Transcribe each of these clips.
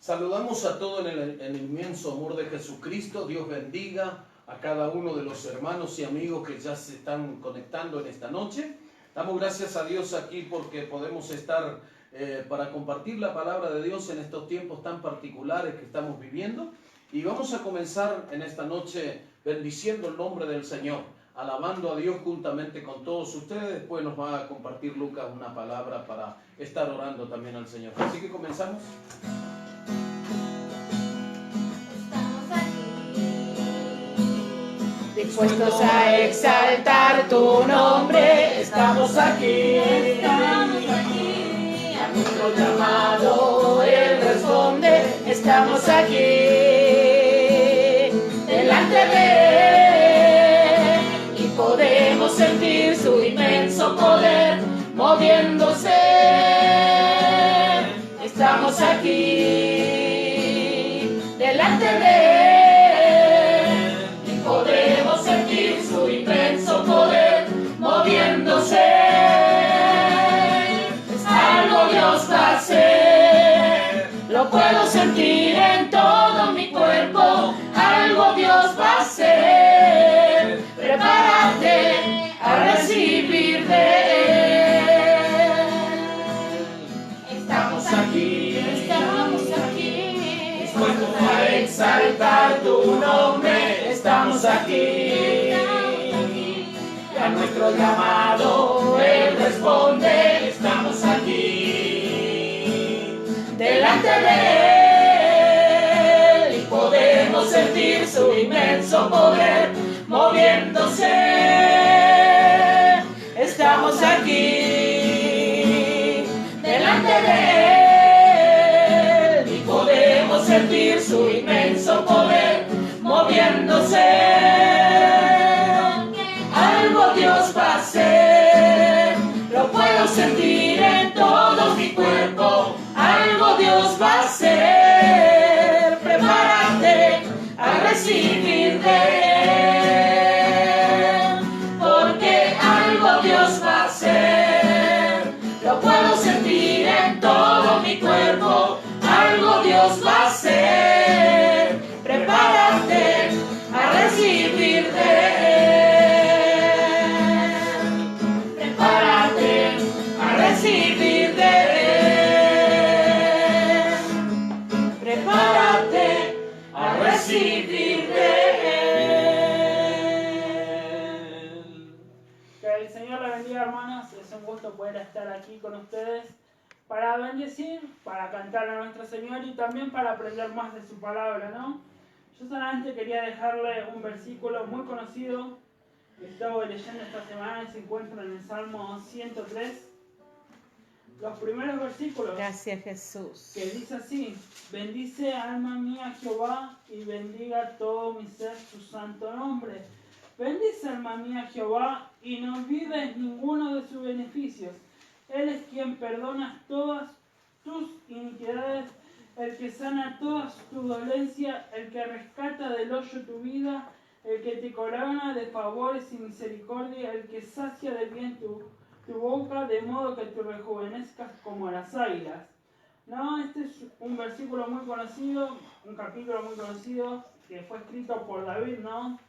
Saludamos a todos en el inmenso amor de Jesucristo. Dios bendiga a cada uno de los hermanos y amigos que ya se están conectando en esta noche. Damos gracias a Dios aquí porque podemos estar para compartir la palabra de Dios en estos tiempos tan particulares que estamos viviendo. Y vamos a comenzar en esta noche bendiciendo el nombre del Señor, alabando a Dios juntamente con todos ustedes. Después nos va a compartir Lucas una palabra para estar orando también al Señor. Así que comenzamos. Dispuestos a exaltar tu nombre, estamos aquí. A nuestro llamado Él responde, estamos aquí. Delante de Él y podemos sentir su inmenso poder moviéndose. Estamos aquí. Delante de Él. Podemos sentir su inmenso poder moviéndose. Algo Dios va a hacer, lo puedo sentir en todo mi cuerpo. Algo Dios va a hacer, prepárate a recibir de Él. Estamos aquí, dispuestos a exaltar tu nombre. Estamos aquí, y a nuestro llamado Él responde, estamos aquí, delante de Él y podemos sentir su inmenso poder moviéndose. Estamos aquí, delante de Él y podemos sentir su inmenso poder moviéndose. Algo Dios va a hacer, lo puedo sentir en todo mi cuerpo. Algo Dios va a hacer, prepárate a recibir de Él, porque algo Dios va a hacer, lo puedo sentir en todo mi cuerpo. Algo Dios va a hacer, prepárate a recibir de Él. Prepárate a recibir de Él. Prepárate a recibir de Él. Que el Señor la bendiga, hermanos. Es un gusto poder estar aquí con ustedes para bendecir, para cantar a nuestro Señor y también para aprender más de su palabra, ¿no? Yo solamente quería dejarle un versículo muy conocido que estaba leyendo esta semana y se encuentra en el Salmo 103. Los primeros versículos. Gracias, Jesús. Que dice así: bendice alma mía Jehová y bendiga todo mi ser su santo nombre. Bendice alma mía Jehová y no olvides ninguno de sus beneficios. Él es quien perdona todas tus iniquidades, el que sana todas tus dolencias, el que rescata del hoyo tu vida, el que te corona de favores y misericordia, el que sacia de bien tu boca, de modo que te rejuvenezcas como las águilas. No, este es un versículo muy conocido, un capítulo muy conocido, que fue escrito por David, ¿no?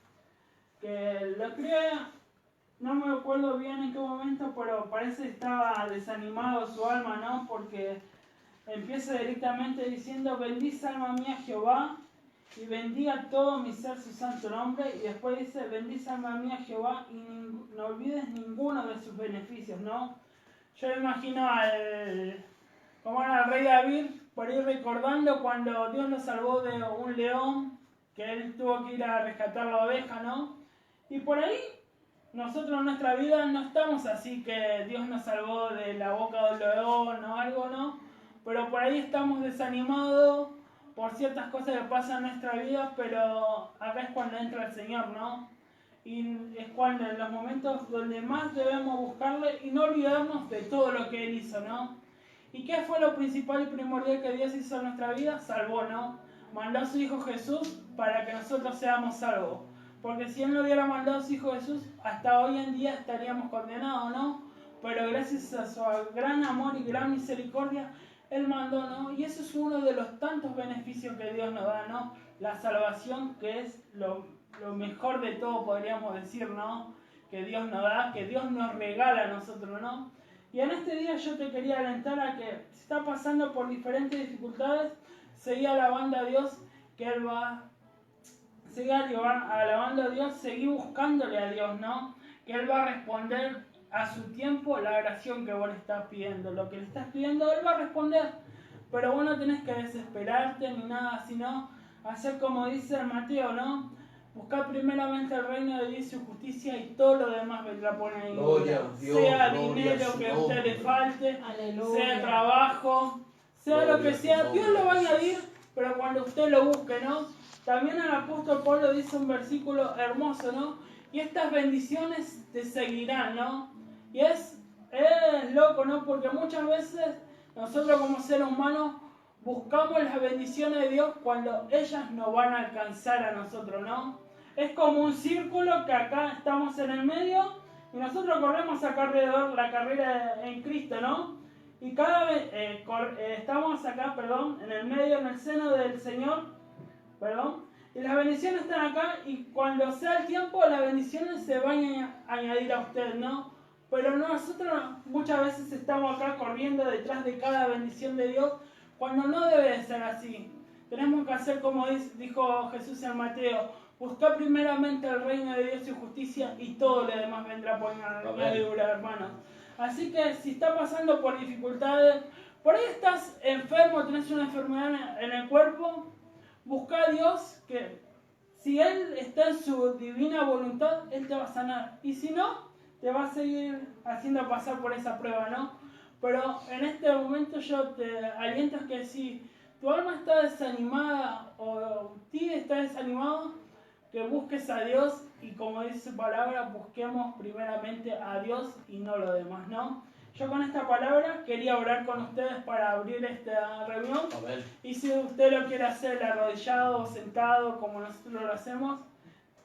Que lo escribe, no me acuerdo bien en qué momento, pero parece que estaba desanimado su alma, ¿no? Porque empieza directamente diciendo: bendice alma mía Jehová y bendiga todo mi ser su santo nombre. Y después dice: bendice alma mía Jehová y no olvides ninguno de sus beneficios, ¿no? Yo me imagino como era el rey David, por ir recordando cuando Dios lo salvó de un león, que él tuvo que ir a rescatar la oveja, ¿no? Y por ahí nosotros en nuestra vida no estamos así, que Dios nos salvó de la boca del león o algo, ¿no? Pero por ahí estamos desanimados por ciertas cosas que pasan en nuestra vida, pero acá es cuando entra el Señor, ¿no? Y es cuando en los momentos donde más debemos buscarle y no olvidarnos de todo lo que Él hizo, ¿no? ¿Y qué fue lo principal y primordial que Dios hizo en nuestra vida? Salvó, ¿no? Mandó a su Hijo Jesús para que nosotros seamos salvos. Porque si Él no hubiera mandado a su Hijo Jesús, hasta hoy en día estaríamos condenados, ¿no? Pero gracias a su gran amor y gran misericordia, Él mandó, ¿no? Y eso es uno de los tantos beneficios que Dios nos da, ¿no? La salvación, que es lo mejor de todo, podríamos decir, ¿no? Que Dios nos da, que Dios nos regala a nosotros, ¿no? Y en este día yo te quería alentar a que si está pasando por diferentes dificultades, seguí alabando a Dios, que Él va. Sigue alabando a Dios, seguí buscándole a Dios, ¿no? Que Él va a responder a su tiempo la oración que vos le estás pidiendo. Lo que le estás pidiendo, Él va a responder. Pero vos no tenés que desesperarte ni nada, sino hacer como dice Mateo, ¿no? Buscar primeramente el reino de Dios y su justicia y todo lo demás vendrá por ahí. Sea dinero que a usted le falte, sea trabajo, sea lo que sea, Dios lo va a añadir, pero cuando usted lo busque, ¿no? También el apóstol Pablo dice un versículo hermoso, ¿no? Y estas bendiciones te seguirán, ¿no? Y es loco, ¿no? Porque muchas veces nosotros como seres humanos buscamos las bendiciones de Dios cuando ellas nos van a alcanzar a nosotros, ¿no? Es como un círculo que acá estamos en el medio y nosotros corremos acá alrededor la carrera en Cristo, ¿no? Y cada vez estamos acá, en el medio, en el seno del Señor, y las bendiciones están acá y cuando sea el tiempo las bendiciones se van a añadir a usted, ¿no? Pero nosotros muchas veces estamos acá corriendo detrás de cada bendición de Dios cuando no debe de ser así. Tenemos que hacer como dijo Jesús en Mateo, buscar primeramente el reino de Dios y justicia y todo lo demás vendrá por añadidura, hermanos. Así que si está pasando por dificultades, por ahí estás enfermo, tenés una enfermedad en el cuerpo, busca a Dios que si Él está en su divina voluntad, Él te va a sanar. Y si no, te va a seguir haciendo pasar por esa prueba, ¿no? Pero en este momento yo te aliento a que si tu alma está desanimada o ti está desanimado, que busques a Dios y como dice su palabra, busquemos primeramente a Dios y no lo demás, ¿no? Yo con esta palabra quería orar con ustedes para abrir esta reunión. Amén. Y si usted lo quiere hacer arrodillado o sentado como nosotros lo hacemos,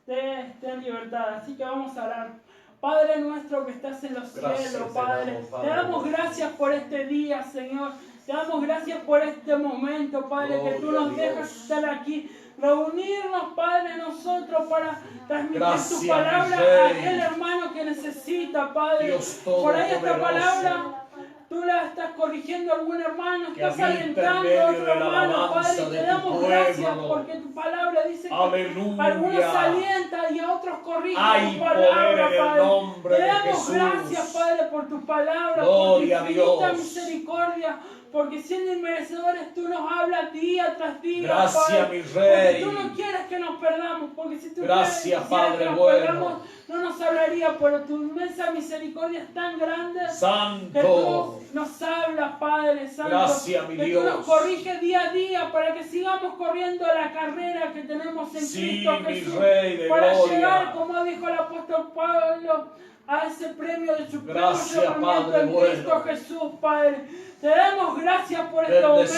esté en libertad. Así que vamos a orar. Padre nuestro que estás en los cielos, Padre, te damos gracias por este día, Señor. Te damos gracias por este momento, Padre, que tú nos dejas estar aquí. Reunirnos, Padre, nosotros para transmitir tu palabra a aquel hermano que necesita, Padre. Por ahí esta palabra, tú la estás corrigiendo a algún hermano, estás alentando a otro hermano, Padre. Te damos gracias porque tu palabra dice que a algunos alienta y a otros corrige tu palabra, Padre. Te damos gracias, Padre, por tu palabra, por tu infinita misericordia. Porque siendo inmerecedores tú nos hablas día tras día, gracias, Padre, mi Rey. porque tú no quieres que nos perdamos, porque si tú gracias, Padre que nos bueno. perdamos, no nos hablaría, pero tu inmensa misericordia es tan grande Santo. que tú nos hablas, Padre Santo. Gracias, mi que Dios. tú nos corriges día a día para que sigamos corriendo la carrera que tenemos en Cristo Jesús. Mi Rey de para gloria. llegar, como dijo el apóstol Pablo, a ese premio de supremo llamamiento en Cristo Jesús, Padre. Te damos gracias por este momento.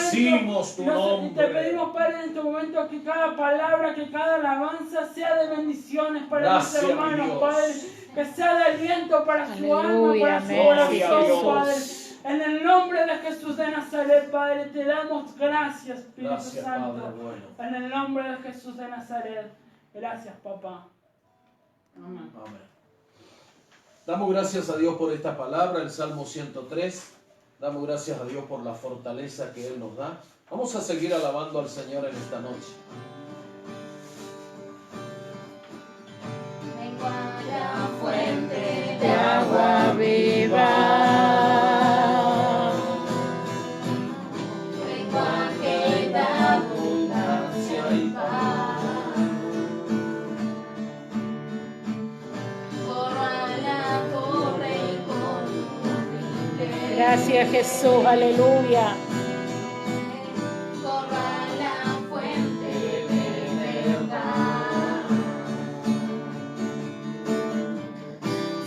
Tu nombre. Y te pedimos, Padre, en este momento que cada palabra, que cada alabanza sea de bendiciones para mis hermanos, Padre. Que sea de aliento para su alma, para su corazón, Padre. En el nombre de Jesús de Nazaret, Padre, te damos gracias, Espíritu Santo. Padre bueno. En el nombre de Jesús de Nazaret. Gracias, papá. Amén. Amén. Damos gracias a Dios por esta palabra, el Salmo 103. Damos gracias a Dios por la fortaleza que Él nos da. Vamos a seguir alabando al Señor en esta noche. Vengo a la fuente de agua viva. Vengo a que da abundancia y paz. Corro a la torre y con Gracias, Jesús, aleluya. corro a la fuente de verdad.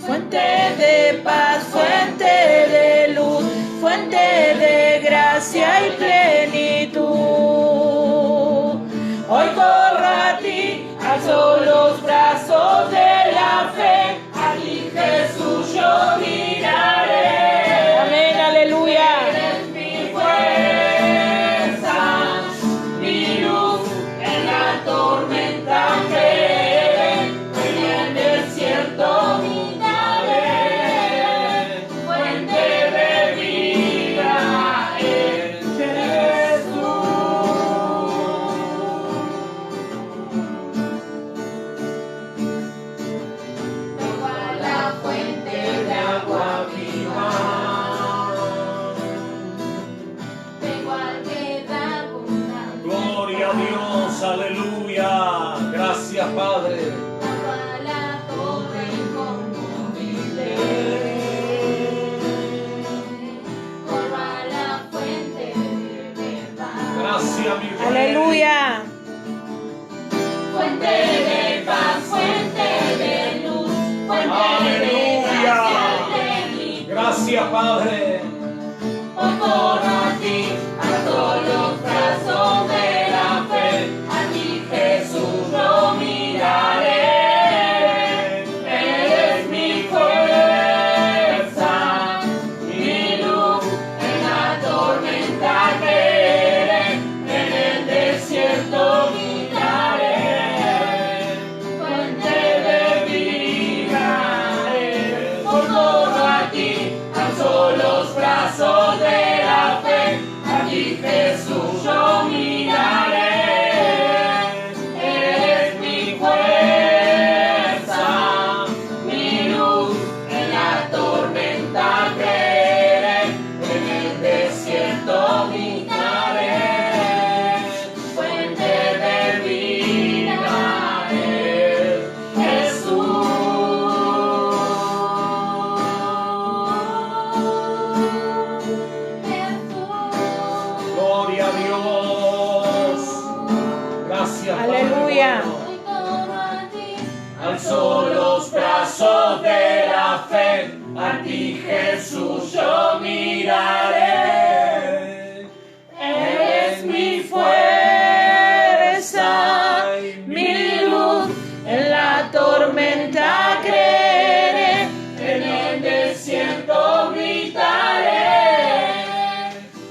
Fuente de paz, fuente de luz, fuente de gracia y plenitud. Hoy corro a ti, alzo los brazos de la fe, a ti Jesús yo miraré. Amén, aleluya. Eres mi fuerza. igual que da abundancia. Gloria a Dios, aleluya. Gracias, Padre. Alaba la torre inconmovible. Corra la fuente de paz. Gracias, mi Rey. Aleluya. Fuente de paz, fuente de luz, fuente de Aleluya. gracia y plenitud. Gracias, Padre. Hoy corro a ti, a todos los brazos de la fe, a ti Jesús yo miraré. Eres mi fuerza, mi luz en la tormenta creeré, en el desierto gritaré. Fuente de vida eres. Hoy corro a ti, alzo los brazos de la fe, a ti Jesús yo miraré. Eres mi fuerza, mi luz en la tormenta creeré, en el desierto gritaré. Fuente de vida es Jesús. Gloria a Dios. Gracias, Aleluya. Padre. Hoy corro a ti, Alzo los brazos de la fe, a ti Jesús yo miraré. Eres mi fuerza, mi luz en la tormenta creeré, En el desierto gritaré.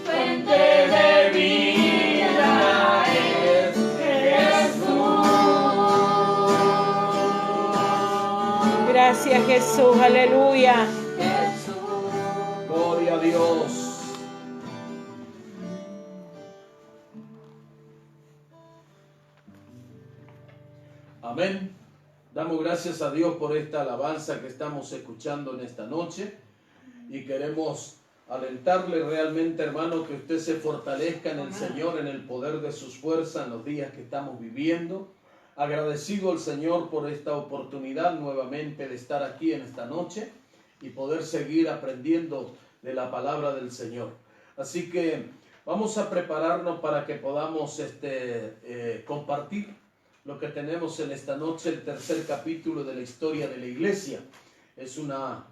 fuente de Vida es Jesús. Gracias Jesús, aleluya. Jesús. Gloria a Dios. Amén. Damos gracias a Dios por esta alabanza que estamos escuchando en esta noche y queremos alentarle realmente, hermano, que usted se fortalezca en el Señor, en el poder de sus fuerzas en los días que estamos viviendo. Agradecido al Señor por esta oportunidad nuevamente de estar aquí en esta noche y poder seguir aprendiendo de la palabra del Señor. Así que vamos a prepararnos para que podamos compartir lo que tenemos en esta noche, el tercer capítulo de la historia de la iglesia. Es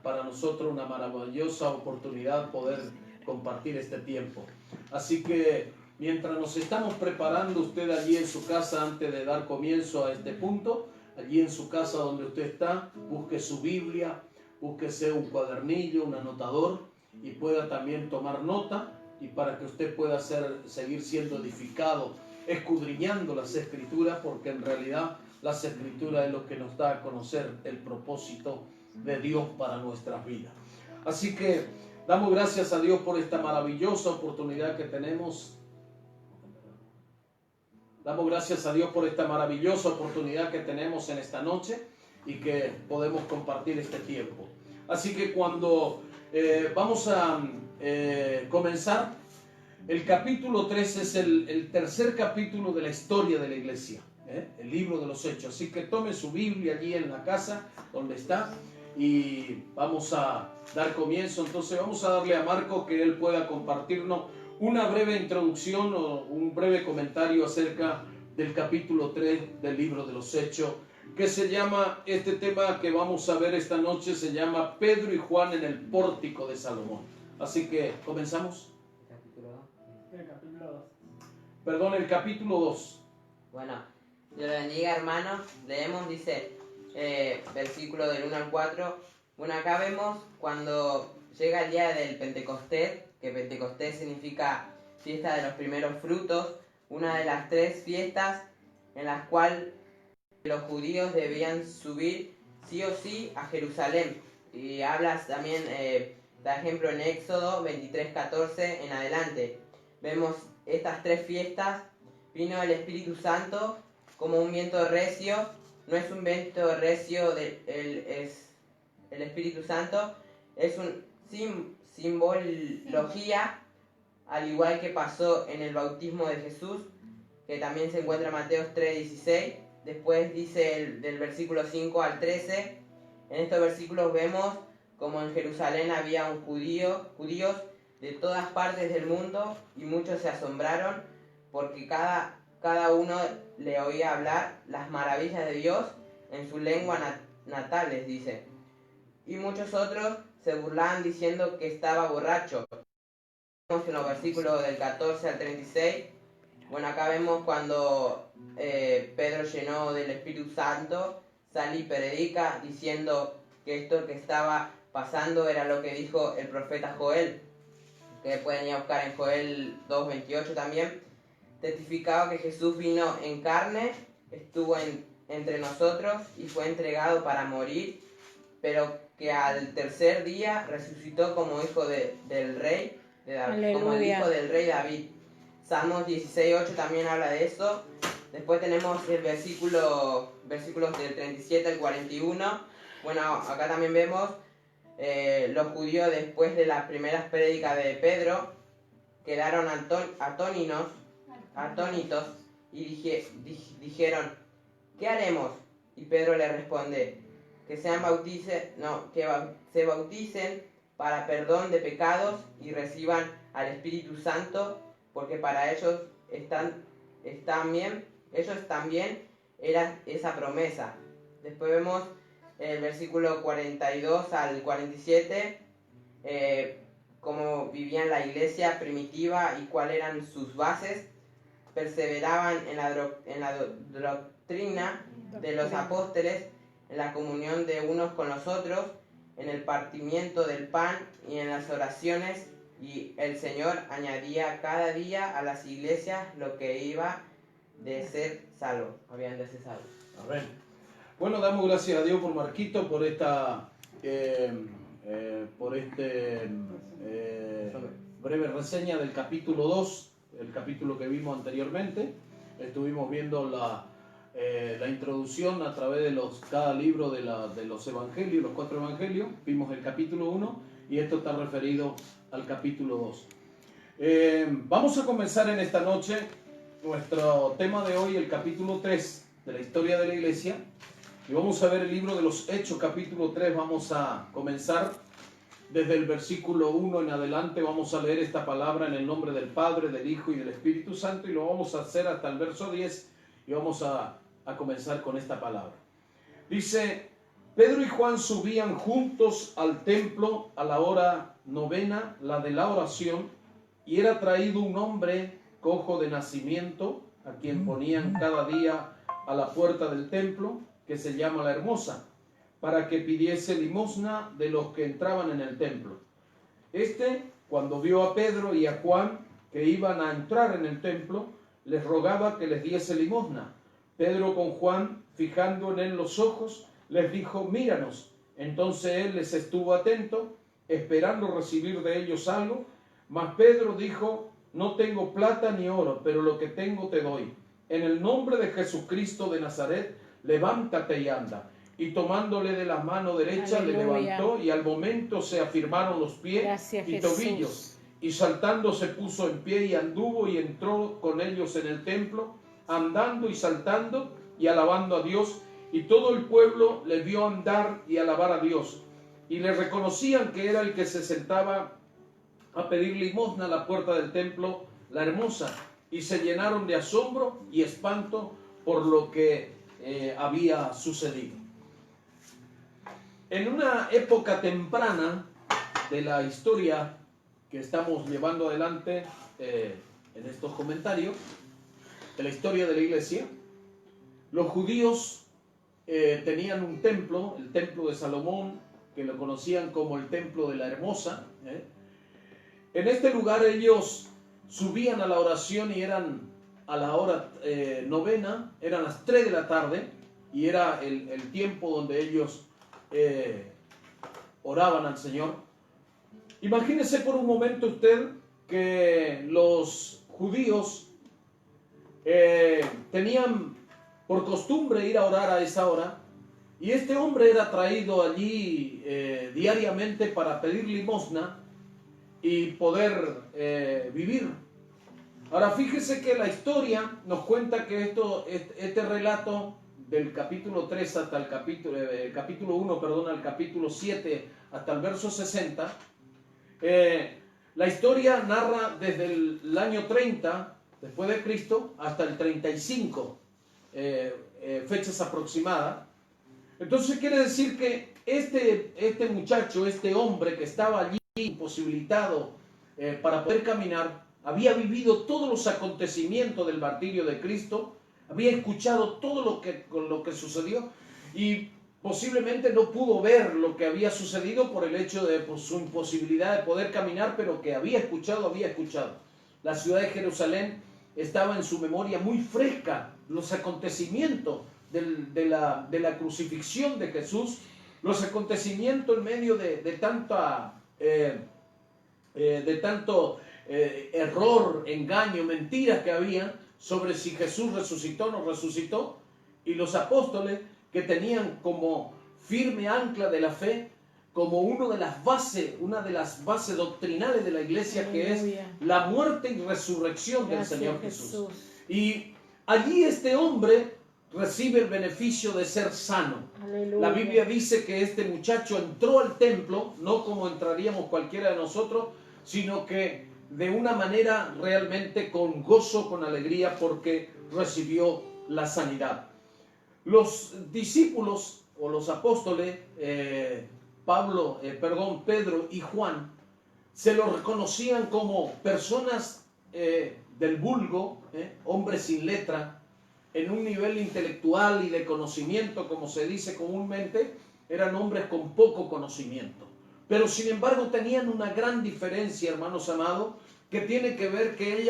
para nosotros una maravillosa oportunidad poder compartir este tiempo. Así que mientras nos estamos preparando, usted allí en su casa, antes de dar comienzo a este punto, allí en su casa donde usted está, busque su Biblia, búsquese un cuadernillo, un anotador y pueda también tomar nota, y para que usted pueda seguir siendo edificado, escudriñando las Escrituras, porque en realidad las Escrituras es lo que nos da a conocer el propósito de Dios para nuestras vidas. Así que damos gracias a Dios por esta maravillosa oportunidad que tenemos. Damos gracias a Dios por esta maravillosa oportunidad que tenemos en esta noche y que podemos compartir este tiempo. Así que cuando vamos a comenzar, el capítulo 3 es el tercer capítulo de la historia de la iglesia, el libro de los Hechos. Así que tome su Biblia allí en la casa donde está y vamos a dar comienzo. Entonces vamos a darle a Marco que él pueda compartirnos una breve introducción o un breve comentario acerca del capítulo 3 del libro de los Hechos, que se llama, este tema que vamos a ver esta noche se llama Pedro y Juan en el pórtico de Salomón. Así que comenzamos. Perdón, el capítulo 2. Bueno, Dios lo bendiga, hermanos. Leemos, dice, versículo del 1 al 4. Bueno, acá vemos cuando llega el día del Pentecostés, que Pentecostés significa fiesta de los primeros frutos, una de las 3 fiestas en las cuales los judíos debían subir sí o sí a Jerusalén. Y hablas también, da ejemplo en Éxodo 23:14 en adelante. Vemos estas 3 fiestas. Vino el Espíritu Santo como un viento recio. No es un viento recio, es el Espíritu Santo. Es una simbología al igual que pasó en el bautismo de Jesús, que también se encuentra en Mateo 3:16. Después dice del versículo 5 al 13, en estos versículos vemos como en Jerusalén había judíos de todas partes del mundo, y muchos se asombraron porque cada uno le oía hablar las maravillas de Dios en su lengua natal, les dice. Y muchos otros se burlaban diciendo que estaba borracho. En los versículos del 14 al 36, bueno, acá vemos cuando Pedro, lleno del Espíritu Santo, sale y predica diciendo que esto que estaba pasando era lo que dijo el profeta Joel, que pueden ir a buscar en Joel 2:28 también. Testificaba que Jesús vino en carne, estuvo entre nosotros y fue entregado para morir, pero que al tercer día resucitó como hijo del rey de David, como el hijo del rey David. Salmos 16:8 también habla de eso. Después tenemos el versículos del 37 al 41. Bueno, acá también vemos los judíos, después de las primeras prédicas de Pedro, quedaron atónitos y dijeron, ¿qué haremos? Y Pedro le responde, que se bauticen para perdón de pecados y reciban al Espíritu Santo, porque para ellos también era esa promesa. Después vemos el versículo 42 al 47, cómo vivían la iglesia primitiva y cuáles eran sus bases. Perseveraban en la doctrina de los apóstoles, en la comunión de unos con los otros, en el partimiento del pan y en las oraciones, y el Señor añadía cada día a las iglesias lo que iba de ser salvo. Habían de ser salvos. Amén. Bueno, damos gracias a Dios por Marquito, por breve reseña del capítulo 2, el capítulo que vimos anteriormente. Estuvimos viendo la introducción a través de cada libro de los evangelios, los 4 evangelios. Vimos el capítulo 1 y esto está referido al capítulo 2. Vamos a comenzar en esta noche nuestro tema de hoy, el capítulo 3 de la historia de la iglesia. Y vamos a ver el libro de los Hechos, capítulo 3. Vamos a comenzar desde el versículo 1 en adelante. Vamos a leer esta palabra en el nombre del Padre, del Hijo y del Espíritu Santo. Y lo vamos a hacer hasta el verso 10. Y vamos a comenzar con esta palabra. Dice, Pedro y Juan subían juntos al templo a la hora novena, la de la oración, y era traído un hombre cojo de nacimiento, a quien ponían cada día a la puerta del templo, que se llama La Hermosa, para que pidiese limosna de los que entraban en el templo. Cuando vio a Pedro y a Juan que iban a entrar en el templo, les rogaba que les diese limosna. Pedro con Juan, fijando en él los ojos, les dijo, míranos. Entonces él les estuvo atento, esperando recibir de ellos algo. Mas Pedro dijo, no tengo plata ni oro, pero lo que tengo te doy. En el nombre de Jesucristo de Nazaret, levántate y anda. Y tomándole de la mano derecha, aleluya, le levantó, y al momento se afirmaron los pies. Gracias, y tobillos. Y saltando se puso en pie y anduvo y entró con ellos en el templo, andando y saltando y alabando a Dios. Y todo el pueblo le vio andar y alabar a Dios. Y le reconocían que era el que se sentaba a pedir limosna a la puerta del templo, La Hermosa. Y se llenaron de asombro y espanto por lo que había sucedido. En una época temprana de la historia que estamos llevando adelante en estos comentarios, de la historia de la iglesia, los judíos tenían un templo, el templo de Salomón, que lo conocían como el templo de La Hermosa. En este lugar ellos subían a la oración y eran a la hora novena, eran las 3 de la tarde, y era el tiempo donde ellos oraban al Señor. Imagínese por un momento usted que los judíos tenían por costumbre ir a orar a esa hora, y este hombre era traído allí diariamente para pedir limosna, y poder vivir. Ahora fíjese que la historia nos cuenta que este relato del capítulo 3 hasta el capítulo 1, perdón, al capítulo 7 hasta el verso 60, la historia narra desde el año 30 después de Cristo hasta el 35, fechas aproximadas. Entonces quiere decir que este muchacho, este hombre que estaba allí imposibilitado para poder caminar, había vivido todos los acontecimientos del martirio de Cristo, había escuchado todo lo que sucedió y posiblemente no pudo ver lo que había sucedido por el hecho de su imposibilidad de poder caminar, pero que había escuchado. La ciudad de Jerusalén estaba en su memoria muy fresca, los acontecimientos de la crucifixión de Jesús, los acontecimientos en medio de tanto error, engaño, mentiras que había sobre si Jesús resucitó o no resucitó, y los apóstoles que tenían como firme ancla de la fe, como una de las bases doctrinales de la iglesia, que es la muerte y resurrección del Señor Jesús. Y allí este hombre recibe el beneficio de ser sano. Aleluya. La Biblia dice que este muchacho entró al templo, no como entraríamos cualquiera de nosotros, sino que de una manera realmente con gozo, con alegría, porque recibió la sanidad. Los discípulos o los apóstoles, Pedro y Juan, se los reconocían como personas del vulgo, hombres sin letra, en un nivel intelectual y de conocimiento, como se dice comúnmente, eran hombres con poco conocimiento. Pero sin embargo tenían una gran diferencia, hermanos amados, que tiene que ver que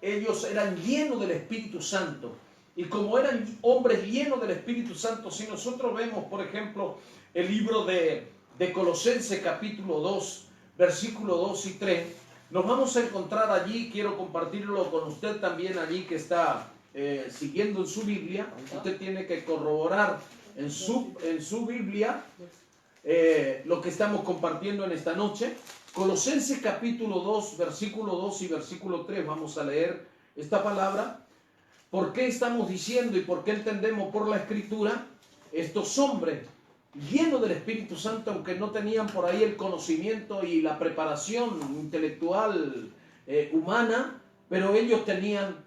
ellos eran llenos del Espíritu Santo. Y como eran hombres llenos del Espíritu Santo, si nosotros vemos, por ejemplo, el libro de Colosenses capítulo 2, versículo 2 y 3, nos vamos a encontrar allí, quiero compartirlo con usted también allí que está siguiendo en su Biblia. Usted tiene que corroborar en su Biblia lo que estamos compartiendo en esta noche. Colosenses capítulo 2, versículo 2 y versículo 3, vamos a leer esta palabra. ¿Por qué estamos diciendo y por qué entendemos por la Escritura? Estos hombres llenos del Espíritu Santo, aunque no tenían por ahí el conocimiento y la preparación intelectual humana, pero ellos tenían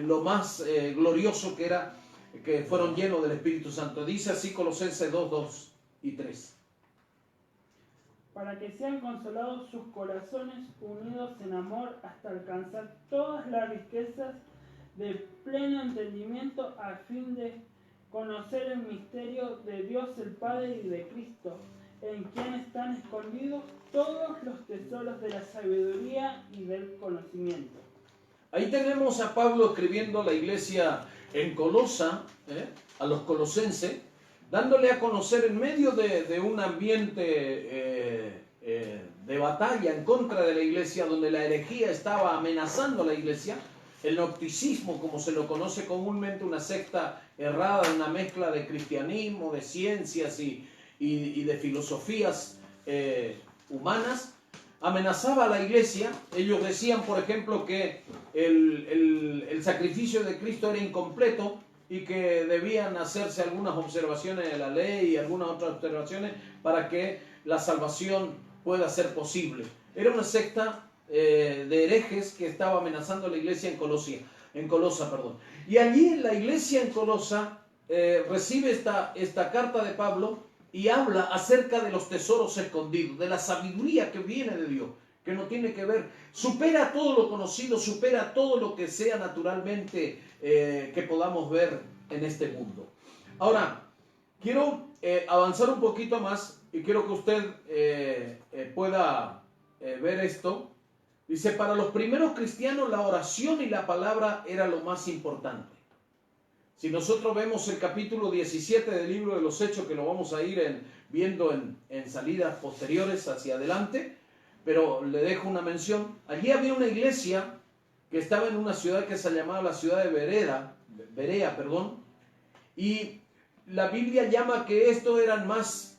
lo más glorioso que era que fueron llenos del Espíritu Santo. Dice así Colosenses 2, 2 y 3. Para que sean consolados sus corazones unidos en amor hasta alcanzar todas las riquezas de pleno entendimiento, a fin de conocer el misterio de Dios el Padre y de Cristo, en quien están escondidos todos los tesoros de la sabiduría y del conocimiento. Ahí tenemos a Pablo escribiendo a la iglesia en Colosa, a los colosenses, dándole a conocer en medio de un ambiente de batalla en contra de la iglesia, donde la herejía estaba amenazando a la iglesia, el gnosticismo, como se lo conoce comúnmente, una secta errada, una mezcla de cristianismo, de ciencias y de filosofías humanas, amenazaba a la iglesia. Ellos decían, por ejemplo, que el sacrificio de Cristo era incompleto y que debían hacerse algunas observaciones de la ley y algunas otras observaciones para que la salvación pueda ser posible. Era una secta de herejes que estaba amenazando a la iglesia en Colosa. Y allí la iglesia en Colosa recibe esta carta de Pablo y habla acerca de los tesoros escondidos, de la sabiduría que viene de Dios, que no tiene que ver, supera todo lo conocido, supera todo lo que sea naturalmente que podamos ver en este mundo. Ahora, quiero avanzar un poquito más y quiero que usted pueda ver esto. Dice, para los primeros cristianos la oración y la palabra era lo más importante. Si nosotros vemos el capítulo 17 del libro de los Hechos, que lo vamos a ir viendo en salidas posteriores hacia adelante, pero le dejo una mención. Allí había una iglesia que estaba en una ciudad que se llamaba la ciudad de Berea, y la Biblia llama que esto eran más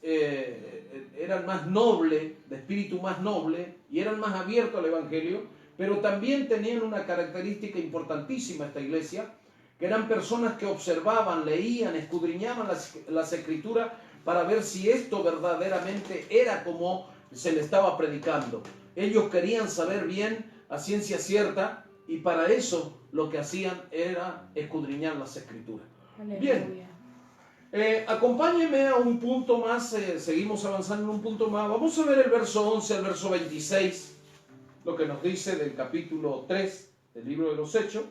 eran más nobles, de espíritu más noble, y eran más abiertos al Evangelio, pero también tenían una característica importantísima esta iglesia, que eran personas que observaban, leían, escudriñaban las Escrituras para ver si esto verdaderamente era como se le estaba predicando. Ellos querían saber bien a ciencia cierta, y para eso lo que hacían era escudriñar las Escrituras. Aleluya. Bien. Acompáñenme a un punto más, seguimos avanzando en un punto más. Vamos a ver el verso 11 al verso 26, lo que nos dice del capítulo 3 del libro de los Hechos.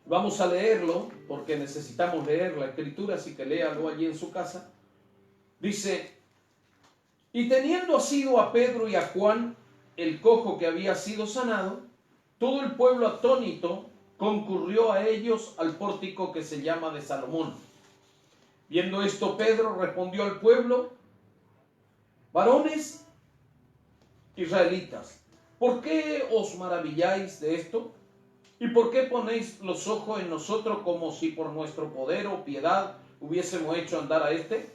Vamos a leerlo porque necesitamos leer la Escritura, así que léalo allí en su casa. Dice: y teniendo asido a Pedro y a Juan, el cojo que había sido sanado, todo el pueblo atónito concurrió a ellos al pórtico que se llama de Salomón. Viendo esto, Pedro respondió al pueblo: varones israelitas, ¿por qué os maravilláis de esto? ¿Y por qué ponéis los ojos en nosotros como si por nuestro poder o piedad hubiésemos hecho andar a este?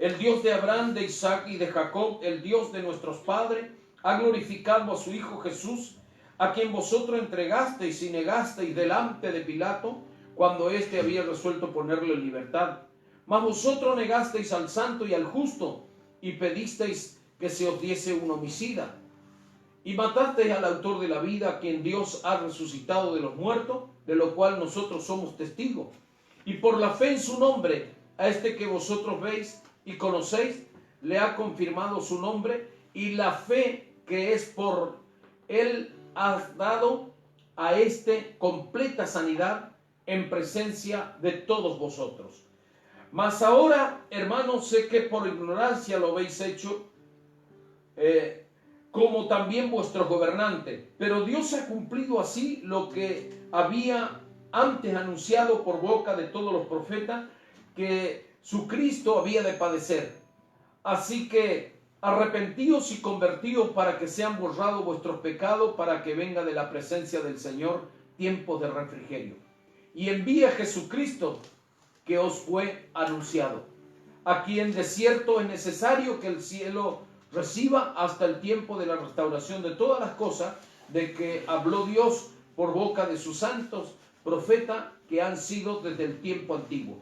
El Dios de Abraham, de Isaac y de Jacob, el Dios de nuestros padres, ha glorificado a su Hijo Jesús, a quien vosotros entregasteis y negasteis delante de Pilato, cuando éste había resuelto ponerle en libertad. Mas vosotros negasteis al santo y al justo, y pedisteis que se os diese un homicida. Y matasteis al autor de la vida, a quien Dios ha resucitado de los muertos, de lo cual nosotros somos testigos. Y por la fe en su nombre, a este que vosotros veis y conocéis, le ha confirmado su nombre, y la fe que es por él ha dado a este completa sanidad en presencia de todos vosotros. Mas ahora, hermanos, sé que por ignorancia lo habéis hecho, como también vuestros gobernantes. Pero Dios ha cumplido así lo que había antes anunciado por boca de todos los profetas, que su Cristo había de padecer. Así que arrepentíos y convertíos para que sean borrados vuestros pecados, para que venga de la presencia del Señor tiempos de refrigerio. Y envía a Jesucristo, que os fue anunciado, a quien de cierto es necesario que el cielo reciba hasta el tiempo de la restauración de todas las cosas, de que habló Dios por boca de sus santos profetas que han sido desde el tiempo antiguo.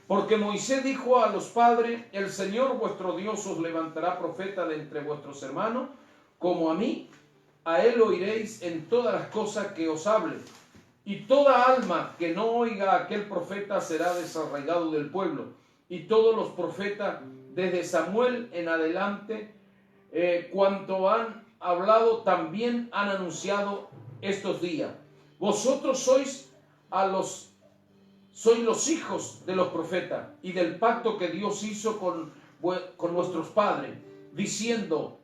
Porque Moisés dijo a los padres: el Señor vuestro Dios os levantará profeta de entre vuestros hermanos, como a mí, a él oiréis en todas las cosas que os hable. Y toda alma que no oiga a aquel profeta será desarraigado del pueblo. Y todos los profetas, desde Samuel en adelante, cuanto han hablado, también han anunciado estos días. Vosotros sois los hijos de los profetas y del pacto que Dios hizo con nuestros padres, diciendo: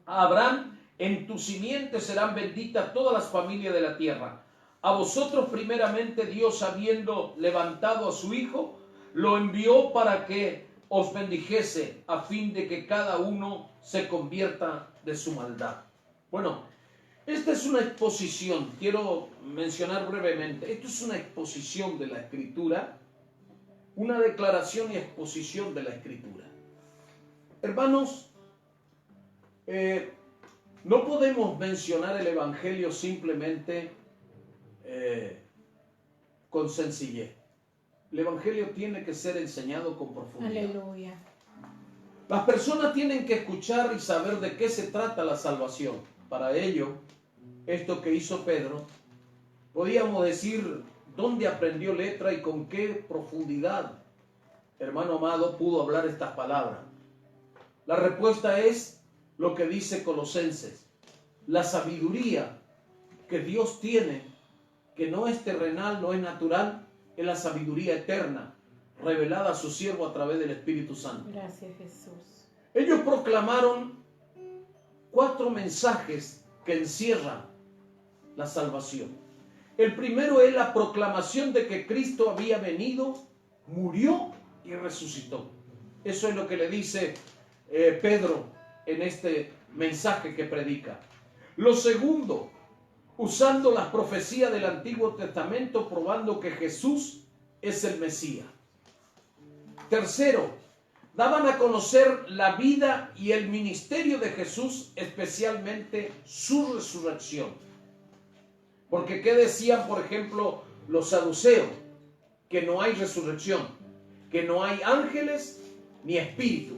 a Abraham, en tu simiente serán benditas todas las familias de la tierra. A vosotros primeramente Dios, habiendo levantado a su Hijo, lo envió para que os bendijese, a fin de que cada uno se convierta de su maldad. Bueno, esta es una exposición, quiero mencionar brevemente, esto es una exposición de la Escritura, una declaración y exposición de la Escritura. Hermanos, no podemos mencionar el Evangelio simplemente con sencillez. El Evangelio tiene que ser enseñado con profundidad. Aleluya. Las personas tienen que escuchar y saber de qué se trata la salvación. Para ello, esto que hizo Pedro, podíamos decir dónde aprendió letra y con qué profundidad, hermano amado, pudo hablar estas palabras. La respuesta es lo que dice Colosenses: la sabiduría que Dios tiene, que no es terrenal, no es natural, es la sabiduría eterna, revelada a su siervo a través del Espíritu Santo. Gracias, Jesús. Ellos proclamaron 4 mensajes que encierran la salvación. El primero es la proclamación de que Cristo había venido, murió y resucitó. Eso es lo que le dice Pedro en este mensaje que predica. Lo segundo, usando las profecías del Antiguo Testamento, probando que Jesús es el Mesías. Tercero, daban a conocer la vida y el ministerio de Jesús, especialmente su resurrección. Porque ¿qué decían, por ejemplo, los saduceos? Que no hay resurrección, que no hay ángeles ni espíritu.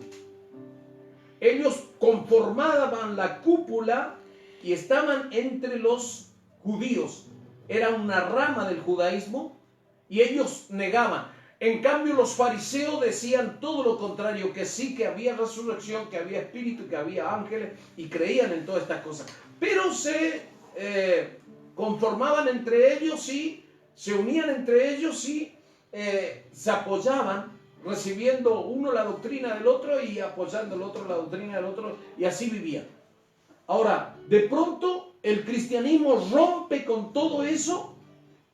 Ellos conformaban la cúpula y estaban entre los judíos. Era una rama del judaísmo y ellos negaban. En cambio, los fariseos decían todo lo contrario, que sí, que había resurrección, que había espíritu, que había ángeles, y creían en todas estas cosas. Pero se conformaban entre ellos y se unían entre ellos y se apoyaban, recibiendo uno la doctrina del otro y apoyando el otro la doctrina del otro, y así vivían. Ahora, de pronto, el cristianismo rompe con todo eso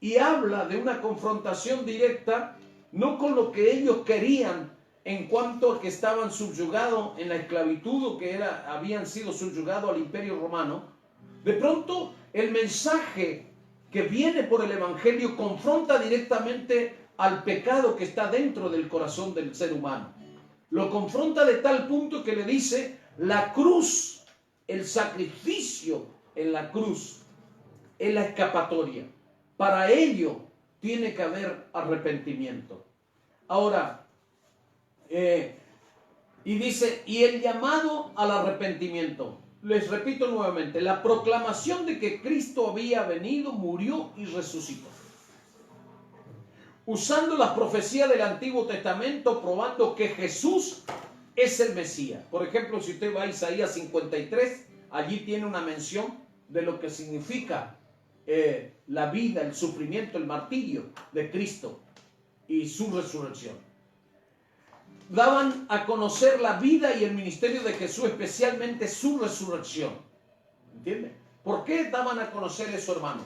y habla de una confrontación directa, no con lo que ellos querían en cuanto a que estaban subyugados en la esclavitud o que habían sido subyugados al imperio romano. De pronto el mensaje que viene por el evangelio confronta directamente al pecado que está dentro del corazón del ser humano. Lo confronta de tal punto que le dice: la cruz, el sacrificio en la cruz es la escapatoria. Para ello tiene que haber arrepentimiento. Ahora, y dice, y el llamado al arrepentimiento. Les repito nuevamente, la proclamación de que Cristo había venido, murió y resucitó. Usando las profecías del Antiguo Testamento, probando que Jesús es el Mesías. Por ejemplo, si usted va a Isaías 53, allí tiene una mención de lo que significa la vida, el sufrimiento, el martirio de Cristo y su resurrección. Daban a conocer la vida y el ministerio de Jesús, especialmente su resurrección. ¿Entiende? ¿Por qué daban a conocer eso, hermano?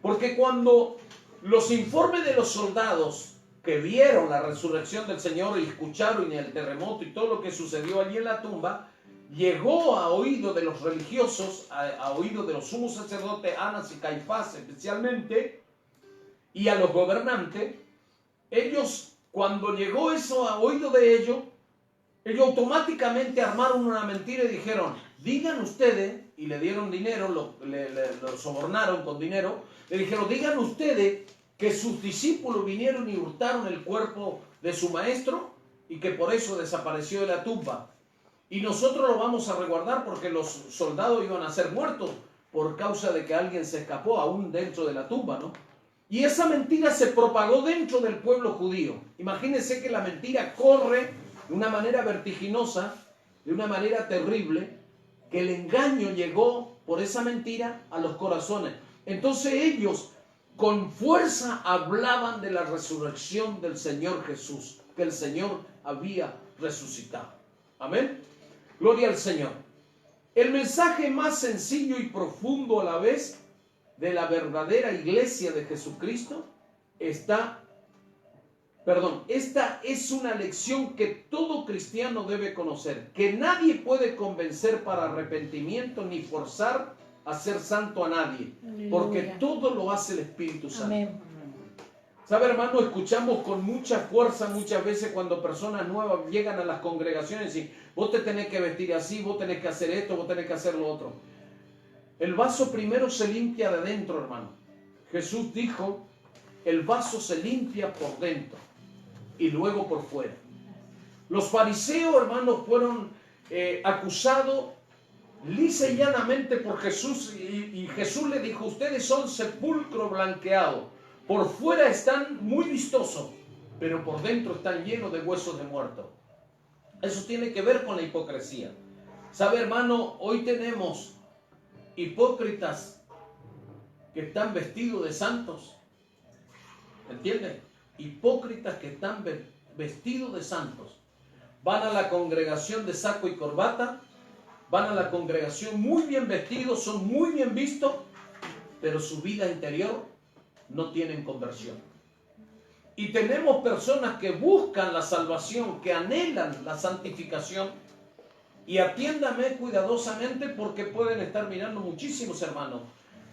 Porque cuando los informes de los soldados que vieron la resurrección del Señor y escucharon el terremoto y todo lo que sucedió allí en la tumba, llegó a oído de los religiosos, a oído de los sumos sacerdotes, Anás y Caifás especialmente, y a los gobernantes. Ellos, cuando llegó eso a oído de ellos automáticamente armaron una mentira y dijeron: digan ustedes, y le dieron dinero, lo sobornaron con dinero, le dijeron: digan ustedes que sus discípulos vinieron y hurtaron el cuerpo de su maestro y que por eso desapareció de la tumba. Y nosotros lo vamos a resguardar porque los soldados iban a ser muertos por causa de que alguien se escapó aún dentro de la tumba, ¿no? Y esa mentira se propagó dentro del pueblo judío. Imagínense que la mentira corre de una manera vertiginosa, de una manera terrible, que el engaño llegó por esa mentira a los corazones. Entonces ellos con fuerza hablaban de la resurrección del Señor Jesús, que el Señor había resucitado. Amén. Gloria al Señor. El mensaje más sencillo y profundo a la vez de la verdadera iglesia de Jesucristo esta es una lección que todo cristiano debe conocer, que nadie puede convencer para arrepentimiento ni forzar a ser santo a nadie, porque todo lo hace el Espíritu Santo. Amén. ¿Sabe, hermano? Escuchamos con mucha fuerza muchas veces cuando personas nuevas llegan a las congregaciones y vos te tenés que vestir así, vos tenés que hacer esto, vos tenés que hacer lo otro. El vaso primero se limpia de dentro, hermano. Jesús dijo, el vaso se limpia por dentro y luego por fuera. Los fariseos, hermanos, fueron acusados lisa y llanamente por Jesús y Jesús le dijo, ustedes son sepulcro blanqueado. Por fuera están muy vistosos, pero por dentro están llenos de huesos de muertos. Eso tiene que ver con la hipocresía. ¿Sabe, hermano? Hoy tenemos hipócritas que están vestidos de santos. ¿Entienden? Hipócritas que están vestidos de santos. Van a la congregación de saco y corbata, van a la congregación muy bien vestidos, son muy bien vistos, pero su vida interior no tienen conversión. Y tenemos personas que buscan la salvación, que anhelan la santificación. Y atiéndame cuidadosamente porque pueden estar mirando muchísimos hermanos.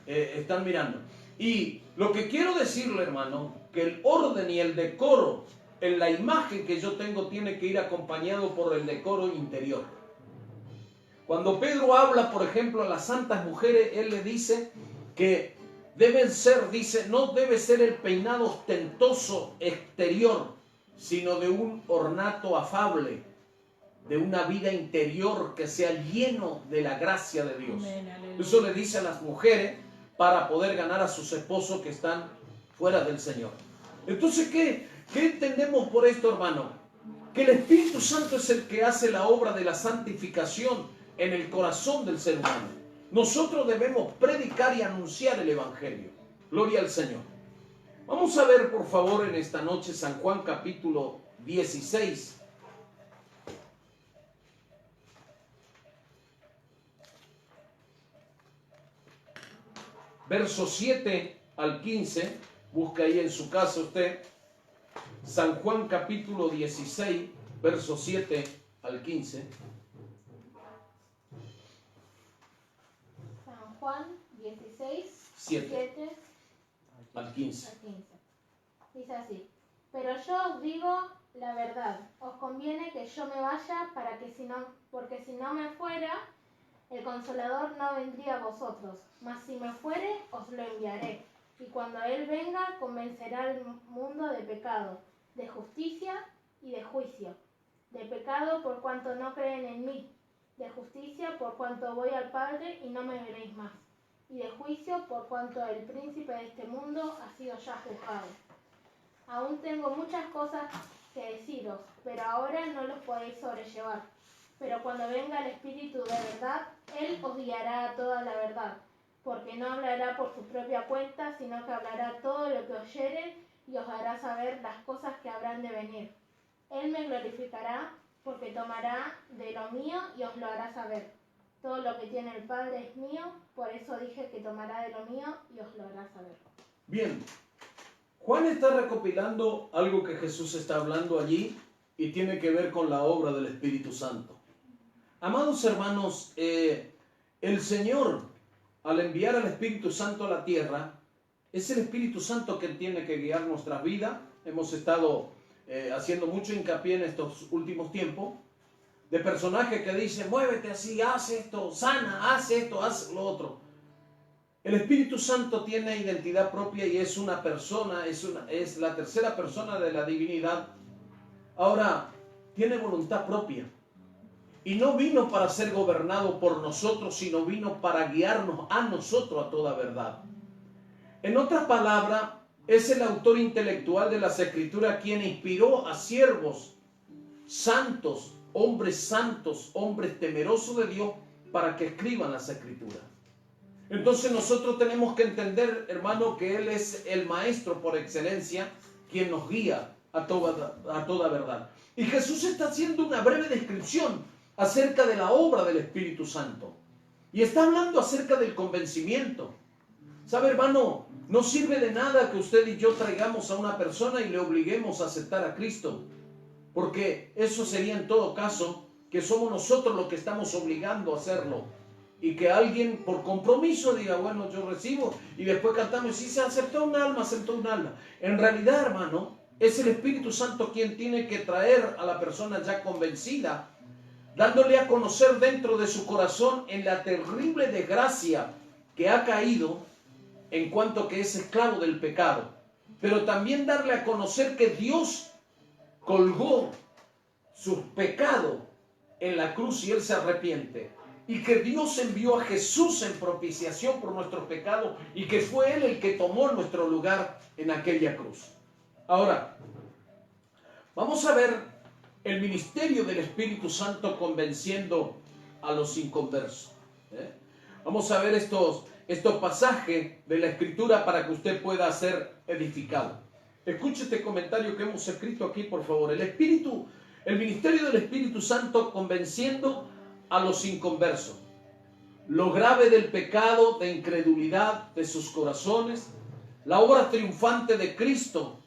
Están mirando. Y lo que quiero decirle, hermano, que el orden y el decoro en la imagen que yo tengo tiene que ir acompañado por el decoro interior. Cuando Pedro habla, por ejemplo, a las santas mujeres, él le dice que deben ser, dice, no debe ser el peinado ostentoso exterior, sino de un ornato afable, de una vida interior que sea lleno de la gracia de Dios. Eso le dice a las mujeres para poder ganar a sus esposos que están fuera del Señor. Entonces, ¿qué entendemos por esto, hermano? Que el Espíritu Santo es el que hace la obra de la santificación en el corazón del ser humano. Nosotros debemos predicar y anunciar el Evangelio. Gloria al Señor. Vamos a ver, por favor, en esta noche San Juan capítulo 16. Versos 7 al 15. Busca ahí en su casa usted. San Juan capítulo 16, versos 7 al 15. San Juan 16, 7 7 al 15. al 15. Dice así: pero yo os digo la verdad, os conviene que yo me vaya porque si no me fuera, el Consolador no vendría a vosotros, mas si me fuere, os lo enviaré. Y cuando Él venga, convencerá al mundo de pecado, de justicia y de juicio. De pecado por cuanto no creen en mí, de justicia por cuanto voy al Padre y no me veréis más, y de juicio por cuanto el príncipe de este mundo ha sido ya juzgado. Aún tengo muchas cosas que deciros, pero ahora no los podéis sobrellevar. Pero cuando venga el Espíritu de verdad, Él os guiará a toda la verdad, porque no hablará por su propia cuenta, sino que hablará todo lo que oyere y os hará saber las cosas que habrán de venir. Él me glorificará, porque tomará de lo mío y os lo hará saber. Todo lo que tiene el Padre es mío, por eso dije que tomará de lo mío y os lo hará saber. Bien, Juan está recopilando algo que Jesús está hablando allí y tiene que ver con la obra del Espíritu Santo. Amados hermanos, el Señor, al enviar al Espíritu Santo a la tierra, es el Espíritu Santo que tiene que guiar nuestras vidas. Hemos estado haciendo mucho hincapié en estos últimos tiempos de personajes que dicen: muévete así, haz esto, sana, haz esto, haz lo otro. El Espíritu Santo tiene identidad propia y es una persona, es la tercera persona de la divinidad. Ahora, tiene voluntad propia. Y no vino para ser gobernado por nosotros, sino vino para guiarnos a nosotros a toda verdad. En otras palabras, es el autor intelectual de las Escrituras quien inspiró a siervos santos, hombres temerosos de Dios, para que escriban las Escrituras. Entonces nosotros tenemos que entender, hermano, que Él es el maestro por excelencia, quien nos guía a toda verdad. Y Jesús está haciendo una breve descripción acerca de la obra del Espíritu Santo. Y está hablando acerca del convencimiento. ¿Sabe, hermano? No sirve de nada que usted y yo traigamos a una persona y le obliguemos a aceptar a Cristo. Porque eso sería en todo caso que somos nosotros los que estamos obligando a hacerlo. Y que alguien por compromiso diga: bueno, yo recibo, y después cantamos: y si se aceptó un alma, aceptó un alma. En realidad, hermano, es el Espíritu Santo quien tiene que traer a la persona ya convencida, dándole a conocer dentro de su corazón en la terrible desgracia que ha caído en cuanto que es esclavo del pecado. Pero también darle a conocer que Dios colgó sus pecados en la cruz y Él se arrepiente. Y que Dios envió a Jesús en propiciación por nuestros pecados y que fue Él el que tomó nuestro lugar en aquella cruz. Ahora, vamos a ver el ministerio del Espíritu Santo convenciendo a los inconversos. Vamos a ver estos pasajes de la Escritura para que usted pueda ser edificado. Escuche este comentario que hemos escrito aquí, por favor. El ministerio del Espíritu Santo convenciendo a los inconversos. Lo grave del pecado, de incredulidad de sus corazones, la obra triunfante de Cristo,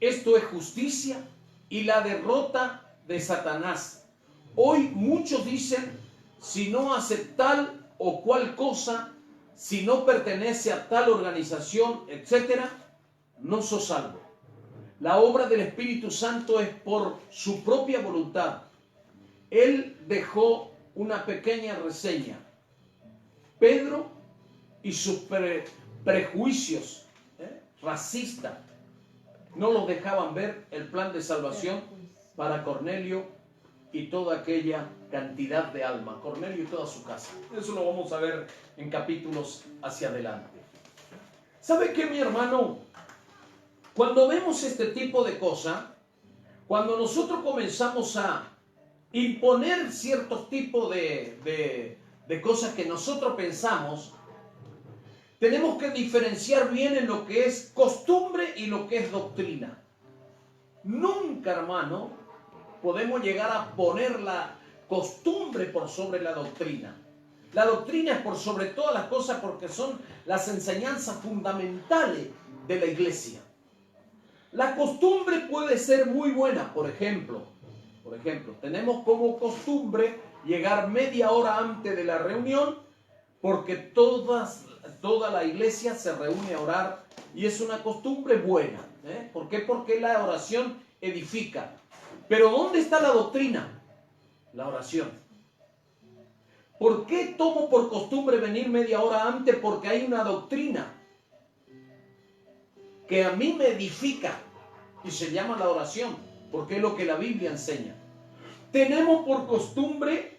esto es justicia, y la derrota de Satanás. Hoy muchos dicen: si no hace tal o cual cosa, si no pertenece a tal organización, etc., no sos salvo. La obra del Espíritu Santo es por su propia voluntad. Él dejó una pequeña reseña. Pedro y sus prejuicios racistas no los dejaban ver el plan de salvación para Cornelio y toda aquella cantidad de almas. Cornelio y toda su casa. Eso lo vamos a ver en capítulos hacia adelante. ¿Sabe qué, mi hermano? Cuando vemos este tipo de cosas, cuando nosotros comenzamos a imponer ciertos tipos de cosas que nosotros pensamos, tenemos que diferenciar bien en lo que es costumbre y lo que es doctrina. Nunca, hermano, podemos llegar a poner la costumbre por sobre la doctrina. La doctrina es por sobre todas las cosas porque son las enseñanzas fundamentales de la iglesia. La costumbre puede ser muy buena. Por ejemplo, tenemos como costumbre llegar media hora antes de la reunión porque toda la iglesia se reúne a orar y es una costumbre buena. ¿Por qué? Porque la oración edifica. Pero ¿dónde está la doctrina? La oración. ¿Por qué tomo por costumbre venir media hora antes? Porque hay una doctrina que a mí me edifica y se llama la oración, porque es lo que la Biblia enseña. Tenemos por costumbre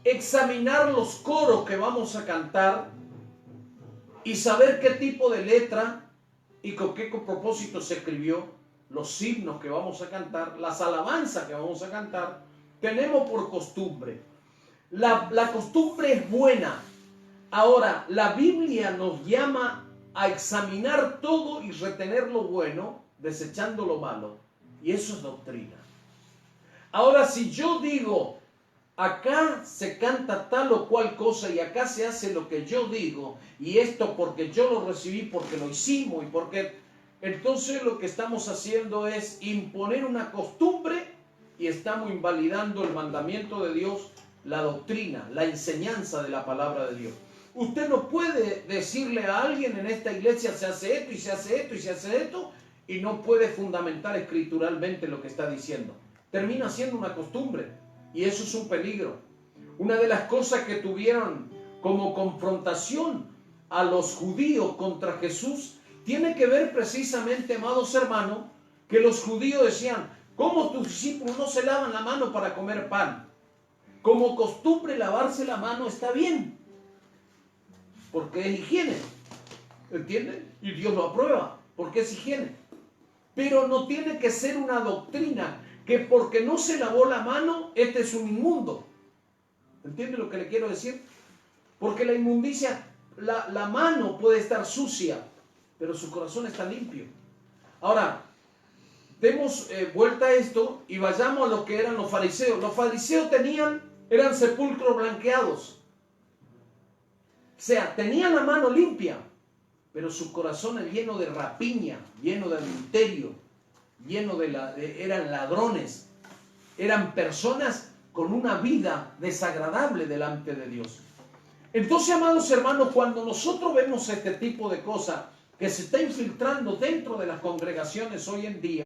examinar los coros que vamos a cantar y saber qué tipo de letra y con qué propósito se escribió, los himnos que vamos a cantar, las alabanzas que vamos a cantar. Tenemos por costumbre. La costumbre es buena. Ahora, la Biblia nos llama a examinar todo y retener lo bueno, desechando lo malo. Y eso es doctrina. Ahora, si yo digo, acá se canta tal o cual cosa y acá se hace lo que yo digo, y esto porque yo lo recibí, porque lo hicimos y porque... Entonces lo que estamos haciendo es imponer una costumbre y estamos invalidando el mandamiento de Dios, la doctrina, la enseñanza de la palabra de Dios. Usted no puede decirle a alguien en esta iglesia se hace esto y se hace esto y se hace esto y no puede fundamentar escrituralmente lo que está diciendo. Termina siendo una costumbre y eso es un peligro. Una de las cosas que tuvieron como confrontación a los judíos contra Jesús tiene que ver precisamente, amados hermanos, que los judíos decían, ¿cómo tus discípulos no se lavan la mano para comer pan? Como costumbre lavarse la mano está bien, porque es higiene, ¿entienden? Y Dios lo aprueba, porque es higiene. Pero no tiene que ser una doctrina que porque no se lavó la mano, este es un inmundo. ¿Entiende lo que le quiero decir? Porque la inmundicia, la mano puede estar sucia, pero su corazón está limpio. Ahora, demos vuelta a esto y vayamos a lo que eran los fariseos. Los fariseos eran sepulcros blanqueados. O sea, tenían la mano limpia, pero su corazón era lleno de rapiña, lleno de adulterio, eran ladrones, eran personas con una vida desagradable delante de Dios. Entonces, amados hermanos, cuando nosotros vemos este tipo de cosas que se está infiltrando dentro de las congregaciones hoy en día,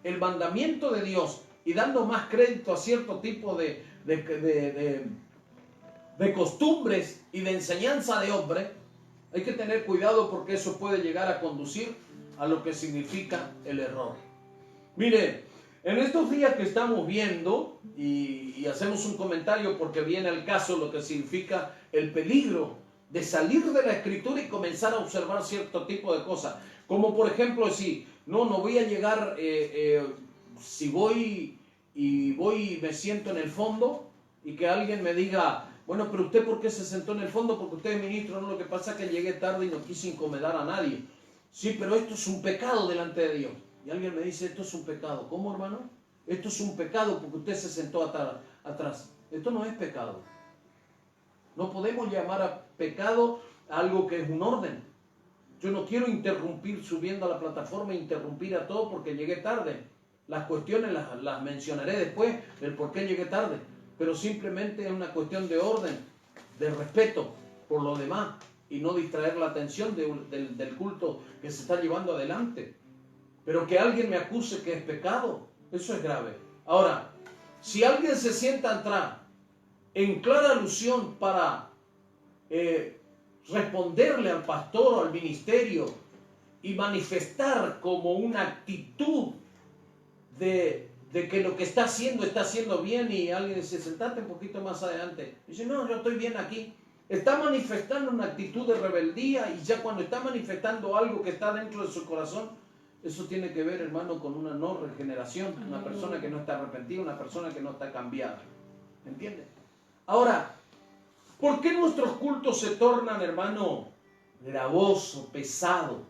el mandamiento de Dios y dando más crédito a cierto tipo de costumbres y de enseñanza de hombre, hay que tener cuidado porque eso puede llegar a conducir a lo que significa el error. Mire, en estos días que estamos viendo, y hacemos un comentario porque viene al caso lo que significa el peligro de salir de la escritura y comenzar a observar cierto tipo de cosas. Como por ejemplo decir, no voy a llegar, si voy y me siento en el fondo y que alguien me diga, bueno, pero usted ¿por qué se sentó en el fondo? Porque usted es ministro. No, lo que pasa es que llegué tarde y no quise incomodar a nadie. Sí, pero esto es un pecado delante de Dios. Y alguien me dice, esto es un pecado. ¿Cómo, hermano? Esto es un pecado porque usted se sentó atrás. Esto no es pecado. No podemos llamar a pecado a algo que es un orden. Yo no quiero interrumpir subiendo a la plataforma e interrumpir a todo porque llegué tarde. Las cuestiones las mencionaré después del por qué llegué tarde. Pero simplemente es una cuestión de orden, de respeto por lo demás. y no distraer la atención del culto que se está llevando adelante. Pero que alguien me acuse que es pecado, eso es grave. Ahora, si alguien se sienta atrás en clara alusión para responderle al pastor o al ministerio y manifestar como una actitud de que lo que está haciendo bien, y alguien dice, sentate un poquito más adelante. Dice, no, yo estoy bien aquí. Está manifestando una actitud de rebeldía, y ya cuando está manifestando algo que está dentro de su corazón, eso tiene que ver, hermano, con una no regeneración, una persona que no está arrepentida, una persona que no está cambiada. ¿Entiendes? Ahora, ¿por qué nuestros cultos se tornan, hermano, gravoso, pesado?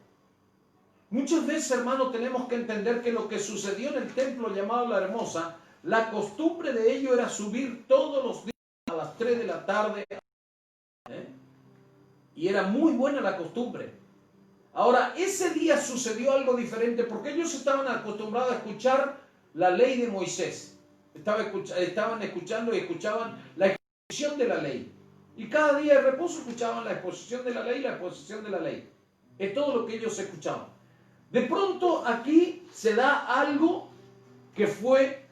Muchas veces, hermano, tenemos que entender que lo que sucedió en el templo llamado La Hermosa, la costumbre de ello era subir todos los días a las 3 de la tarde. Y era muy buena la costumbre. Ahora, ese día sucedió algo diferente porque ellos estaban acostumbrados a escuchar la ley de Moisés. Estaban escuchando y escuchaban la exposición de la ley. Y cada día de reposo escuchaban la exposición de la ley y la exposición de la ley. Es todo lo que ellos escuchaban. De pronto aquí se da algo que fue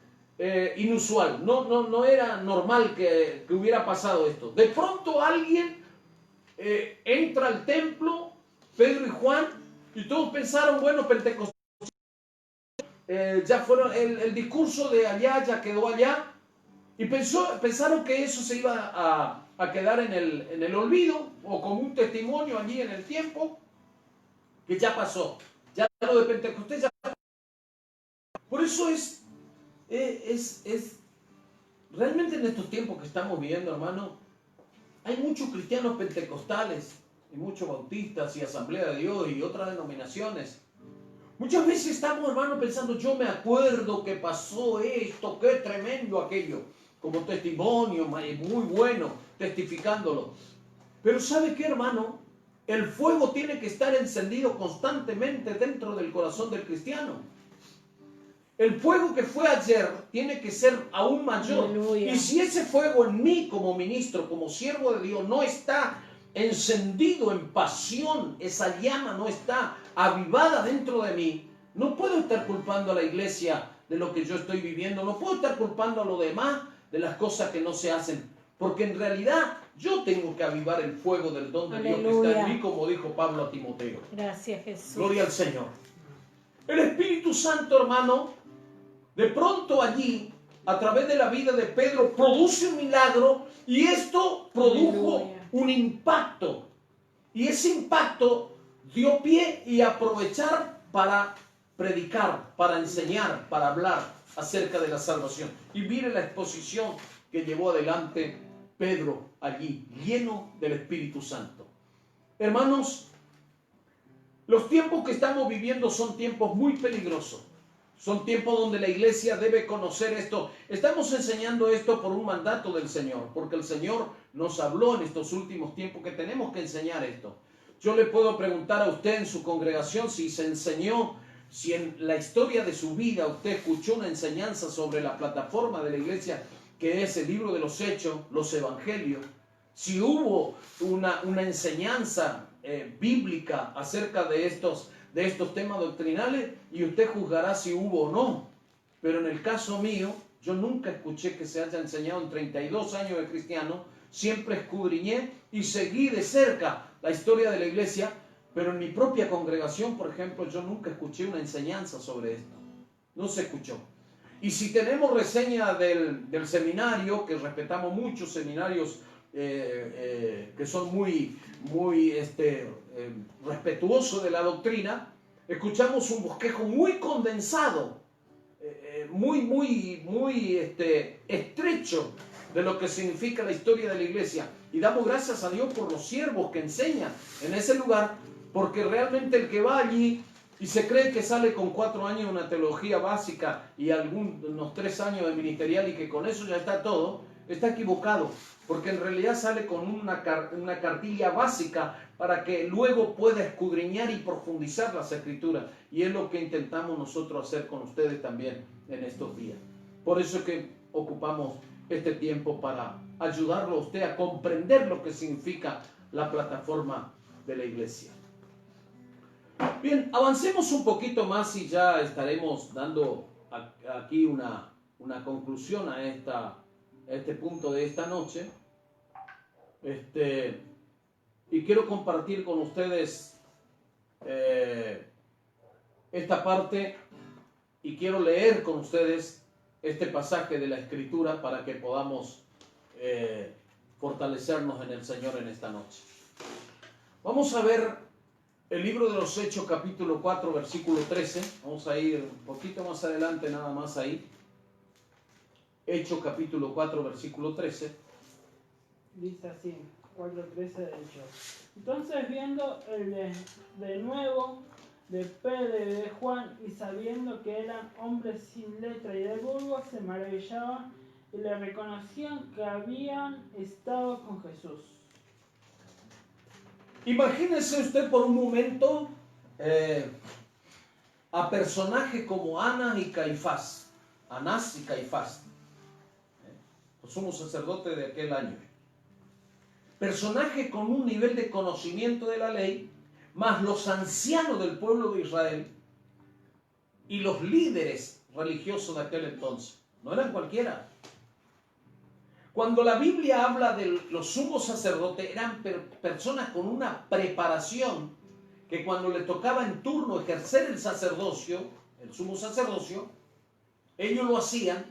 inusual. No era normal que hubiera pasado esto. De pronto alguien entra al templo, Pedro y Juan, y todos pensaron, bueno, Pentecostés, ya fueron, el discurso de allá ya quedó allá, y pensaron que eso se iba a quedar en el olvido, o como un testimonio allí en el tiempo, que ya pasó. Ya lo de Pentecostés ya pasó. Por eso es realmente en estos tiempos que estamos viviendo, hermano, hay muchos cristianos pentecostales, y muchos bautistas y Asamblea de Dios y otras denominaciones. Muchas veces estamos, hermano, pensando, yo me acuerdo que pasó esto, qué tremendo aquello, como testimonio, muy bueno, testificándolo. Pero ¿sabe qué, hermano? El fuego tiene que estar encendido constantemente dentro del corazón del cristiano. El fuego que fue ayer tiene que ser aún mayor. Aleluya. Y si ese fuego en mí como ministro, como siervo de Dios, no está encendido en pasión, esa llama no está avivada dentro de mí, no puedo estar culpando a la iglesia de lo que yo estoy viviendo, no puedo estar culpando a los demás de las cosas que no se hacen, porque en realidad yo tengo que avivar el fuego del don de Dios que está en mí, como dijo Pablo a Timoteo. Gracias, Jesús. Gloria al Señor. El Espíritu Santo, hermano, de pronto allí, a través de la vida de Pedro, produce un milagro, y esto produjo Aleluya. un impacto. Y ese impacto dio pie y aprovechar para predicar, para enseñar, para hablar acerca de la salvación. Y mire la exposición que llevó adelante Pedro allí, lleno del Espíritu Santo. Hermanos, los tiempos que estamos viviendo son tiempos muy peligrosos. Son tiempos donde la iglesia debe conocer esto. Estamos enseñando esto por un mandato del Señor, porque el Señor nos habló en estos últimos tiempos que tenemos que enseñar esto. Yo le puedo preguntar a usted en su congregación si se enseñó, si en la historia de su vida usted escuchó una enseñanza sobre la plataforma de la iglesia, que es el libro de los Hechos, los Evangelios. Si hubo una enseñanza bíblica acerca de estos temas doctrinales, y usted juzgará si hubo o no. Pero en el caso mío, yo nunca escuché que se haya enseñado en 32 años de cristiano. Siempre escudriñé y seguí de cerca la historia de la iglesia, pero en mi propia congregación, por ejemplo, yo nunca escuché una enseñanza sobre esto. No se escuchó. Y si tenemos reseña del seminario, que respetamos muchos seminarios que son muy respetuosos de la doctrina, escuchamos un bosquejo muy condensado, muy estrecho de lo que significa la historia de la iglesia. Y damos gracias a Dios por los siervos que enseñan en ese lugar, porque realmente el que va allí y se cree que sale con 4 años de una teología básica y unos 3 años de ministerial y que con eso ya está todo, está equivocado, porque en realidad sale con una cartilla básica para que luego pueda escudriñar y profundizar las escrituras. Y es lo que intentamos nosotros hacer con ustedes también en estos días. Por eso es que ocupamos este tiempo para ayudarlo a usted a comprender lo que significa la plataforma de la iglesia. Bien, avancemos un poquito más y ya estaremos dando aquí una conclusión a este punto de esta noche. Y quiero compartir con ustedes esta parte y quiero leer con ustedes este pasaje de la Escritura para que podamos fortalecernos en el Señor en esta noche. Vamos a ver el libro de los Hechos, capítulo 4, versículo 13. Vamos a ir un poquito más adelante, nada más ahí. Hechos, capítulo 4, versículo 13. Dice así, 4:13 de Hechos. Entonces viendo el de nuevo de Pedro y de Juan, y sabiendo que eran hombres sin letra y de vulgo, se maravillaban y le reconocían que habían estado con Jesús. Imagínese usted por un momento a personajes como Anás y Caifás, los sumos sacerdotes de aquel año. Personajes con un nivel de conocimiento de la ley, más los ancianos del pueblo de Israel y los líderes religiosos de aquel entonces. No eran cualquiera. Cuando la Biblia habla de los sumos sacerdotes, eran personas con una preparación que cuando le tocaba en turno ejercer el sacerdocio, el sumo sacerdocio, ellos lo hacían.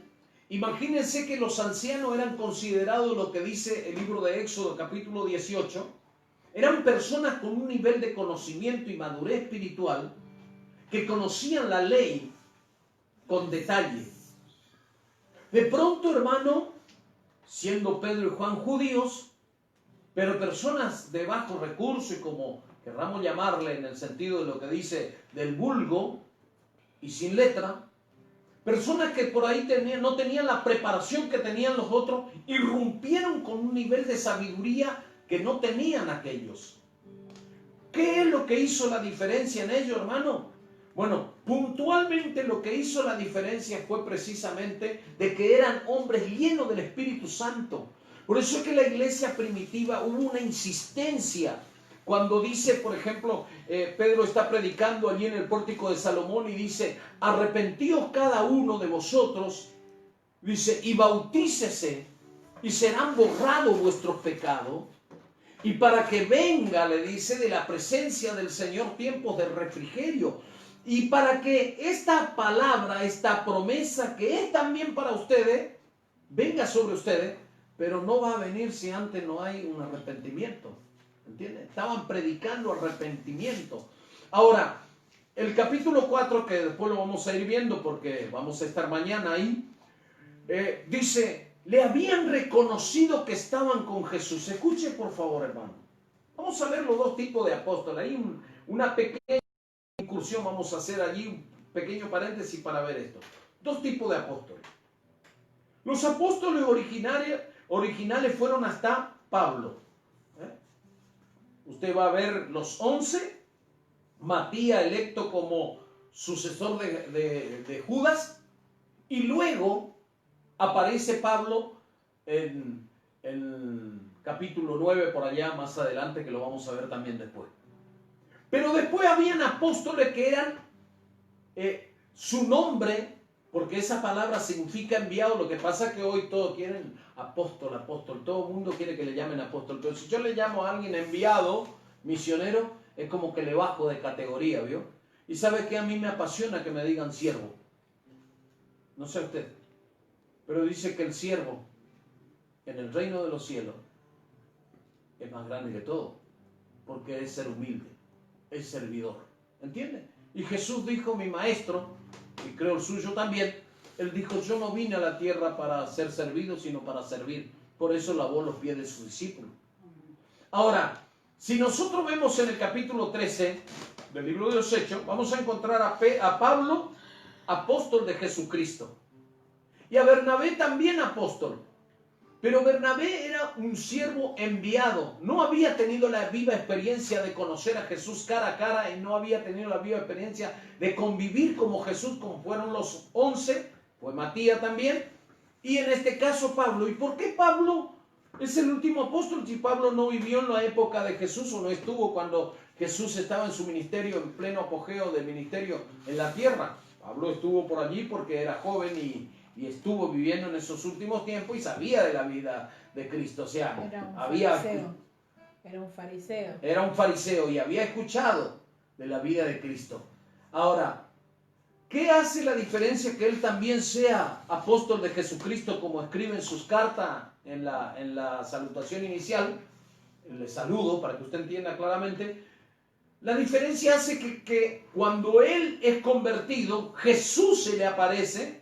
Imagínense que los ancianos eran considerados, lo que dice el libro de Éxodo capítulo 18, eran personas con un nivel de conocimiento y madurez espiritual que conocían la ley con detalle. De pronto, hermano, siendo Pedro y Juan judíos, pero personas de bajo recurso y como querramos llamarle en el sentido de lo que dice del vulgo y sin letra, personas que por ahí no tenían la preparación que tenían los otros, irrumpieron con un nivel de sabiduría que no tenían aquellos. ¿Qué es lo que hizo la diferencia en ello, hermano? Bueno, puntualmente lo que hizo la diferencia fue precisamente de que eran hombres llenos del Espíritu Santo. Por eso es que la iglesia primitiva hubo una insistencia. Cuando dice, por ejemplo, Pedro está predicando allí en el pórtico de Salomón y dice, arrepentíos cada uno de vosotros, dice, y bautícese, y serán borrados vuestros pecados. Y para que venga, le dice, de la presencia del Señor tiempos de refrigerio. Y para que esta palabra, esta promesa que es también para ustedes, venga sobre ustedes, pero no va a venir si antes no hay un arrepentimiento. ¿Entienden? Estaban predicando arrepentimiento. Ahora, el capítulo 4, que después lo vamos a ir viendo porque vamos a estar mañana ahí, dice, le habían reconocido que estaban con Jesús. Escuche por favor, hermano. Vamos a ver los dos tipos de apóstoles. Hay una pequeña incursión, vamos a hacer allí un pequeño paréntesis para ver esto. Dos tipos de apóstoles. Los apóstoles originales fueron hasta Pablo. Usted va a ver los 11, Matías electo como sucesor de Judas, y luego aparece Pablo en capítulo 9 por allá más adelante, que lo vamos a ver también después. Pero después habían apóstoles que eran su nombre, porque esa palabra significa enviado. Lo que pasa es que hoy todos quieren apóstol, todo el mundo quiere que le llamen apóstol, pero si yo le llamo a alguien enviado, misionero, es como que le bajo de categoría, ¿vio? Y sabe que a mí me apasiona que me digan siervo. No sé usted, pero dice que el siervo en el reino de los cielos es más grande que todo, porque es ser humilde, es servidor, ¿entiende? Y Jesús dijo, mi maestro, y creo el suyo también, él dijo, yo no vine a la tierra para ser servido, sino para servir. Por eso lavó los pies de sus discípulos. Ahora, si nosotros vemos en el capítulo 13 del libro de los Hechos, vamos a encontrar a Pablo, apóstol de Jesucristo, y a Bernabé también apóstol. Pero Bernabé era un siervo enviado. No había tenido la viva experiencia de conocer a Jesús cara a cara y no había tenido la viva experiencia de convivir como Jesús, como fueron los 11, fue Matías también, y en este caso Pablo. ¿Y por qué Pablo Es el último apóstol. Si Pablo no vivió en la época de Jesús o no estuvo cuando Jesús estaba en su ministerio, en pleno apogeo del ministerio en la tierra. Pablo estuvo por allí porque era joven y estuvo viviendo en esos últimos tiempos y sabía de la vida de Cristo. O sea, Era un fariseo. Era un fariseo y había escuchado de la vida de Cristo. Ahora, ¿qué hace la diferencia que él también sea apóstol de Jesucristo, como escribe en sus cartas en la salutación inicial? Le saludo para que usted entienda claramente. La diferencia hace que cuando él es convertido, Jesús se le aparece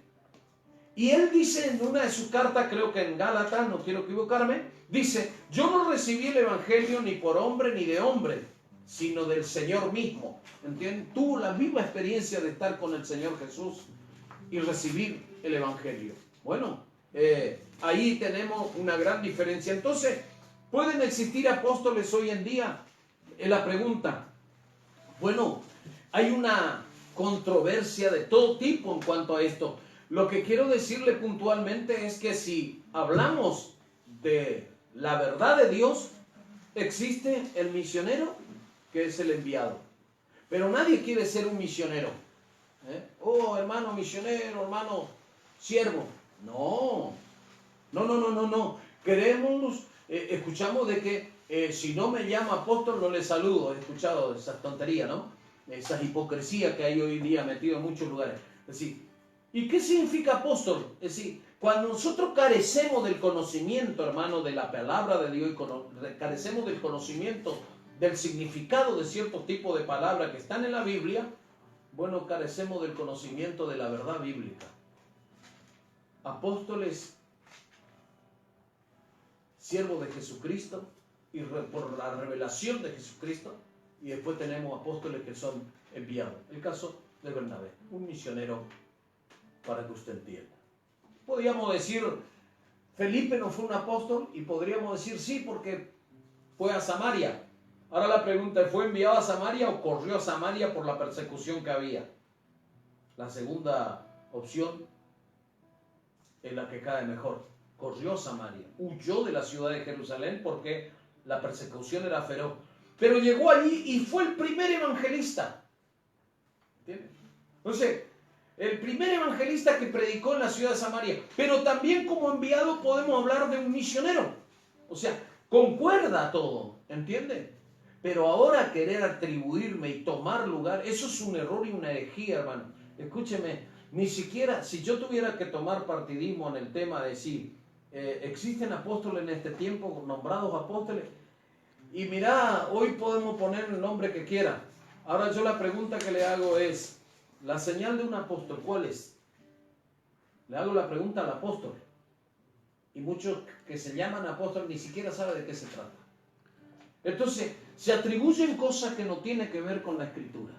y él dice en una de sus cartas, creo que en Gálatas, no quiero equivocarme, dice: yo no recibí el evangelio ni por hombre ni de hombre, sino del Señor mismo. ¿Entiendes? Tuvo la misma experiencia de estar con el Señor Jesús y recibir el evangelio. Bueno, ahí tenemos una gran diferencia. Entonces, ¿pueden existir apóstoles hoy en día? Es la pregunta. Bueno, hay una controversia de todo tipo en cuanto a esto. Lo que quiero decirle puntualmente es que si hablamos de la verdad de Dios, existe el misionero, que es el enviado. Pero nadie quiere ser un misionero. Oh, hermano misionero, hermano siervo. No. Queremos, escuchamos de que si no me llama apóstol no le saludo. He escuchado esas tonterías, ¿no? Esa hipocresía que hay hoy en día metido en muchos lugares. Es decir, ¿y qué significa apóstol? Es decir, cuando nosotros carecemos del conocimiento, hermano, de la palabra de Dios, y carecemos del conocimiento del significado de ciertos tipos de palabras que están en la Biblia, bueno, carecemos del conocimiento de la verdad bíblica. Apóstoles, siervos de Jesucristo, y por la revelación de Jesucristo, y después tenemos apóstoles que son enviados. El caso de Bernabé, un misionero, para que usted entienda. Podríamos decir, Felipe no fue un apóstol, y podríamos decir sí, porque fue a Samaria. Ahora la pregunta es, ¿fue enviado a Samaria o corrió a Samaria por la persecución que había? La segunda opción es la que cae mejor. Corrió a Samaria, huyó de la ciudad de Jerusalén porque la persecución era feroz. Pero llegó allí y fue el primer evangelista. ¿Entiendes? Entonces, el primer evangelista que predicó en la ciudad de Samaria. Pero también como enviado podemos hablar de un misionero. O sea, concuerda todo, ¿entiendes? Pero ahora querer atribuirme y tomar lugar, eso es un error y una herejía, hermano. Escúcheme, ni siquiera, si yo tuviera que tomar partidismo en el tema de decir, existen apóstoles en este tiempo, nombrados apóstoles, y mirá, hoy podemos poner el nombre que quiera. Ahora yo la pregunta que le hago es, ¿la señal de un apóstol cuál es? Le hago la pregunta al apóstol. Y muchos que se llaman apóstoles ni siquiera saben de qué se trata. Entonces, se atribuyen cosas que no tienen que ver con la Escritura.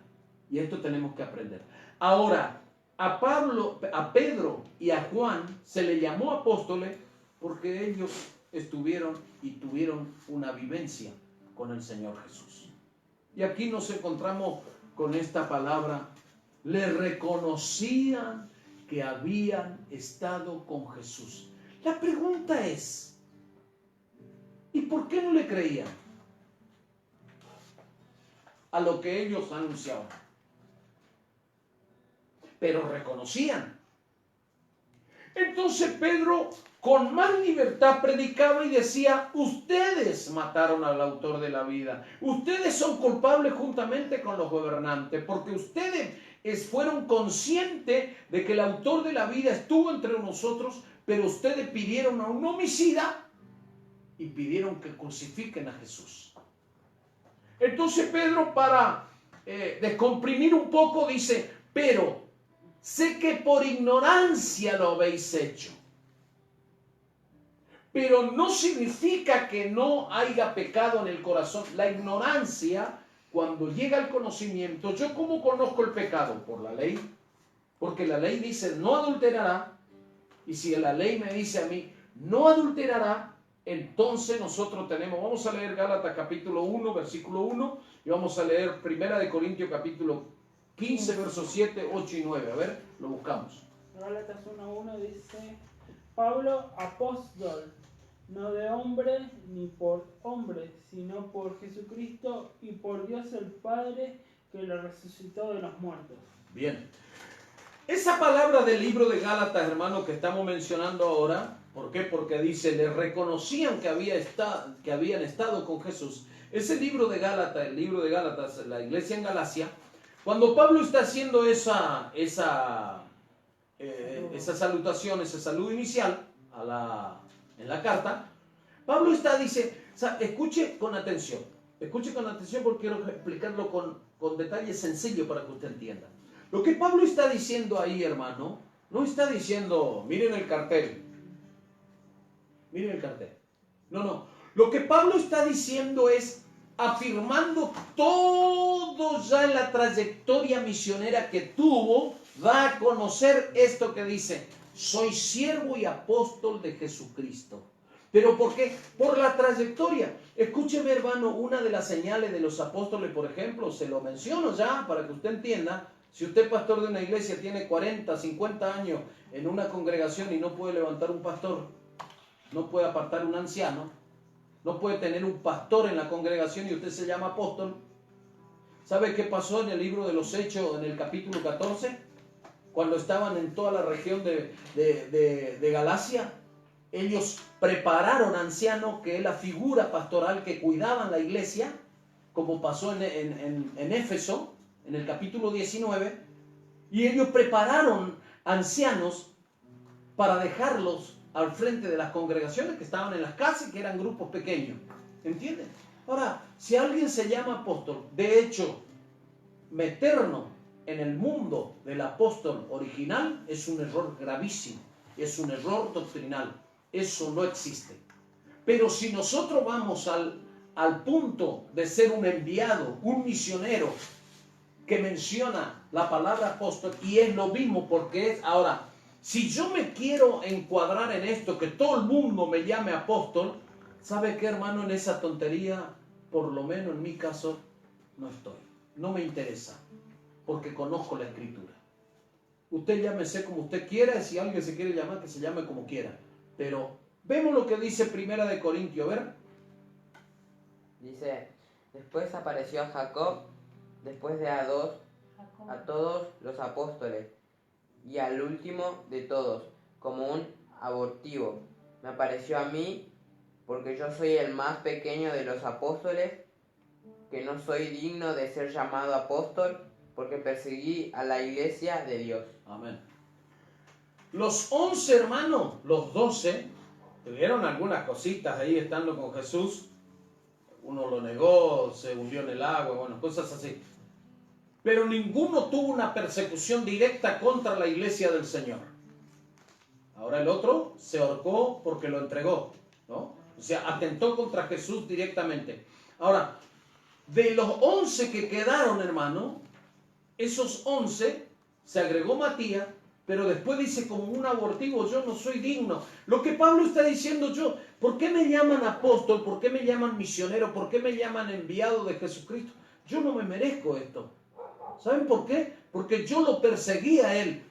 Y esto tenemos que aprender. Ahora, a Pedro y a Juan se le llamó apóstoles porque ellos estuvieron y tuvieron una vivencia con el Señor Jesús. Y aquí nos encontramos con esta palabra. Le reconocían que habían estado con Jesús. La pregunta es, ¿y por qué no le creían a lo que ellos anunciaban? Pero reconocían. Entonces Pedro con más libertad predicaba y decía, ustedes mataron al autor de la vida, ustedes son culpables juntamente con los gobernantes, porque ustedes fueron conscientes de que el autor de la vida estuvo entre nosotros, pero ustedes pidieron a un homicida y pidieron que crucifiquen a Jesús. Entonces Pedro, para descomprimir un poco, dice, pero sé que por ignorancia lo habéis hecho. Pero no significa que no haya pecado en el corazón. La ignorancia, cuando llega al conocimiento, ¿yo cómo conozco el pecado? Por la ley. Porque la ley dice, no adulterará. Y si la ley me dice a mí, no adulterará, entonces nosotros tenemos, vamos a leer Gálatas capítulo 1, versículo 1, y vamos a leer 1 Corintios capítulo 15, versos 7, 8 y 9. A ver, lo buscamos. Gálatas 1:1 dice, Pablo, apóstol no de hombre ni por hombre, sino por Jesucristo y por Dios el Padre que lo resucitó de los muertos. Bien. Esa palabra del libro de Gálatas, hermano, que estamos mencionando ahora, ¿por qué? Porque dice, le reconocían que habían estado con Jesús. Ese libro de Gálatas, el libro de Gálatas, la iglesia en Galacia, cuando Pablo está haciendo esa salutación, ese saludo inicial en la carta, Pablo dice, o sea, escuche con atención porque quiero explicarlo con detalles sencillos para que usted entienda. Lo que Pablo está diciendo ahí, hermano, no está diciendo, miren el cartel. No. Lo que Pablo está diciendo es afirmando todo ya en la trayectoria misionera que tuvo, da a conocer esto que dice, soy siervo y apóstol de Jesucristo. ¿Pero por qué? Por la trayectoria. Escúcheme, hermano, una de las señales de los apóstoles, por ejemplo, se lo menciono ya para que usted entienda. Si usted, pastor de una iglesia, tiene 40, 50 años en una congregación y no puede levantar un pastor, no puede apartar un anciano, no puede tener un pastor en la congregación y usted se llama apóstol, ¿sabe qué pasó en el libro de los Hechos, en el capítulo 14? Cuando estaban en toda la región de Galacia, ellos prepararon ancianos, que es la figura pastoral que cuidaban la iglesia, como pasó en Éfeso, en el capítulo 19, y ellos prepararon ancianos para dejarlos al frente de las congregaciones que estaban en las casas y que eran grupos pequeños. ¿Entienden? Ahora, si alguien se llama apóstol, de hecho, meternos en el mundo del apóstol original es un error gravísimo, es un error doctrinal, eso no existe. Pero si nosotros vamos al punto de ser un enviado, un misionero, que menciona la palabra apóstol, y es lo mismo porque es, ahora, si yo me quiero encuadrar en esto, que todo el mundo me llame apóstol, ¿sabe qué, hermano? En esa tontería, por lo menos en mi caso, no estoy. No me interesa, porque conozco la Escritura. Usted llámese como usted quiera, si alguien se quiere llamar, que se llame como quiera. Pero vemos lo que dice Primera de Corintios, a ver. Dice, después apareció a Jacob, después a todos los apóstoles, y al último de todos, como un abortivo. Me apareció a mí, porque yo soy el más pequeño de los apóstoles, que no soy digno de ser llamado apóstol, porque perseguí a la iglesia de Dios. Amén. Los 11 hermanos, los 12, tuvieron algunas cositas ahí estando con Jesús. Uno lo negó, se hundió en el agua, bueno, cosas así. Pero ninguno tuvo una persecución directa contra la iglesia del Señor. Ahora el otro se ahorcó porque lo entregó, ¿no? O sea, atentó contra Jesús directamente. Ahora, de los 11 que quedaron, hermano, esos 11, se agregó Matías, pero después dice como un abortivo, yo no soy digno. Lo que Pablo está diciendo, yo, ¿por qué me llaman apóstol? ¿Por qué me llaman misionero? ¿Por qué me llaman enviado de Jesucristo? Yo no me merezco esto. ¿Saben por qué? Porque yo lo perseguí a él.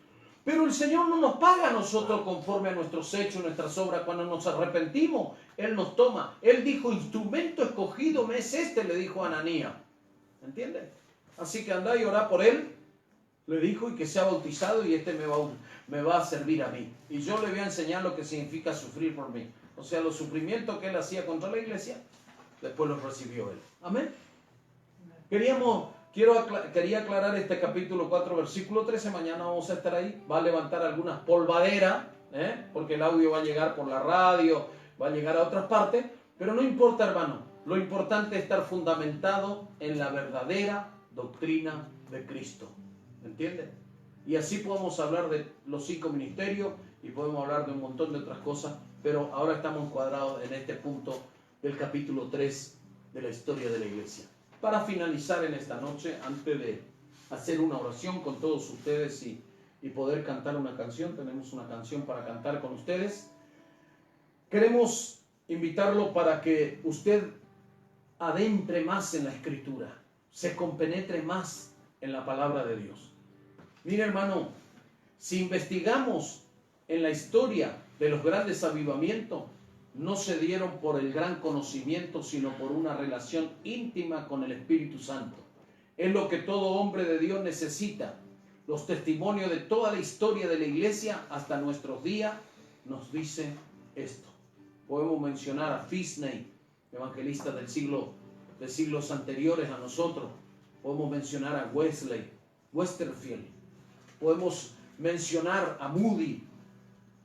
Pero el Señor no nos paga a nosotros conforme a nuestros hechos, nuestras obras. Cuando nos arrepentimos, Él nos toma. Él dijo, instrumento escogido me es este, le dijo a Ananías. ¿Entienden? Así que andá y orá por él, le dijo, y que sea bautizado, y este me va a servir a mí. Y yo le voy a enseñar lo que significa sufrir por mí. O sea, los sufrimientos que él hacía contra la iglesia, después los recibió él. Amén. Quería aclarar este capítulo 4, versículo 13. Mañana vamos a estar ahí. Va a levantar algunas polvaderas, porque el audio va a llegar por la radio, va a llegar a otras partes. Pero no importa, hermano. Lo importante es estar fundamentado en la verdadera doctrina de Cristo. ¿Entienden? Y así podemos hablar de los 5 ministerios y podemos hablar de un montón de otras cosas. Pero ahora estamos encuadrados en este punto del capítulo 3 de la historia de la iglesia. Para finalizar en esta noche, antes de hacer una oración con todos ustedes y poder cantar una canción, tenemos una canción para cantar con ustedes. Queremos invitarlo para que usted adentre más en la Escritura, se compenetre más en la palabra de Dios. Mire, hermano, si investigamos en la historia de los grandes avivamientos, no se dieron por el gran conocimiento, sino por una relación íntima con el Espíritu Santo. Es lo que todo hombre de Dios necesita. Los testimonios de toda la historia de la iglesia hasta nuestros días nos dice esto. Podemos mencionar a Finney, evangelista de siglos anteriores a nosotros. Podemos mencionar a Wesley, Westerfield. Podemos mencionar a Moody.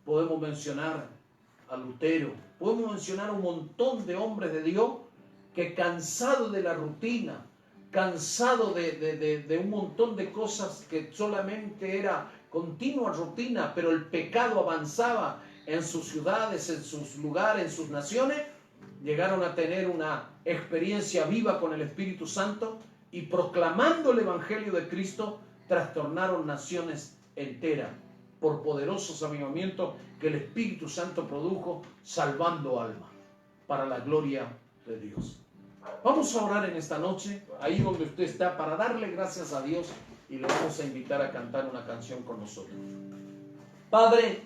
Podemos mencionar a Lutero. Podemos mencionar un montón de hombres de Dios que, cansado de la rutina, cansado de un montón de cosas que solamente era continua rutina, pero el pecado avanzaba en sus ciudades, en sus lugares, en sus naciones, llegaron a tener una experiencia viva con el Espíritu Santo y, proclamando el Evangelio de Cristo, trastornaron naciones enteras por poderosos avivamientos que el Espíritu Santo produjo, salvando almas para la gloria de Dios. Vamos a orar en esta noche, ahí donde usted está, para darle gracias a Dios, y le vamos a invitar a cantar una canción con nosotros. Padre,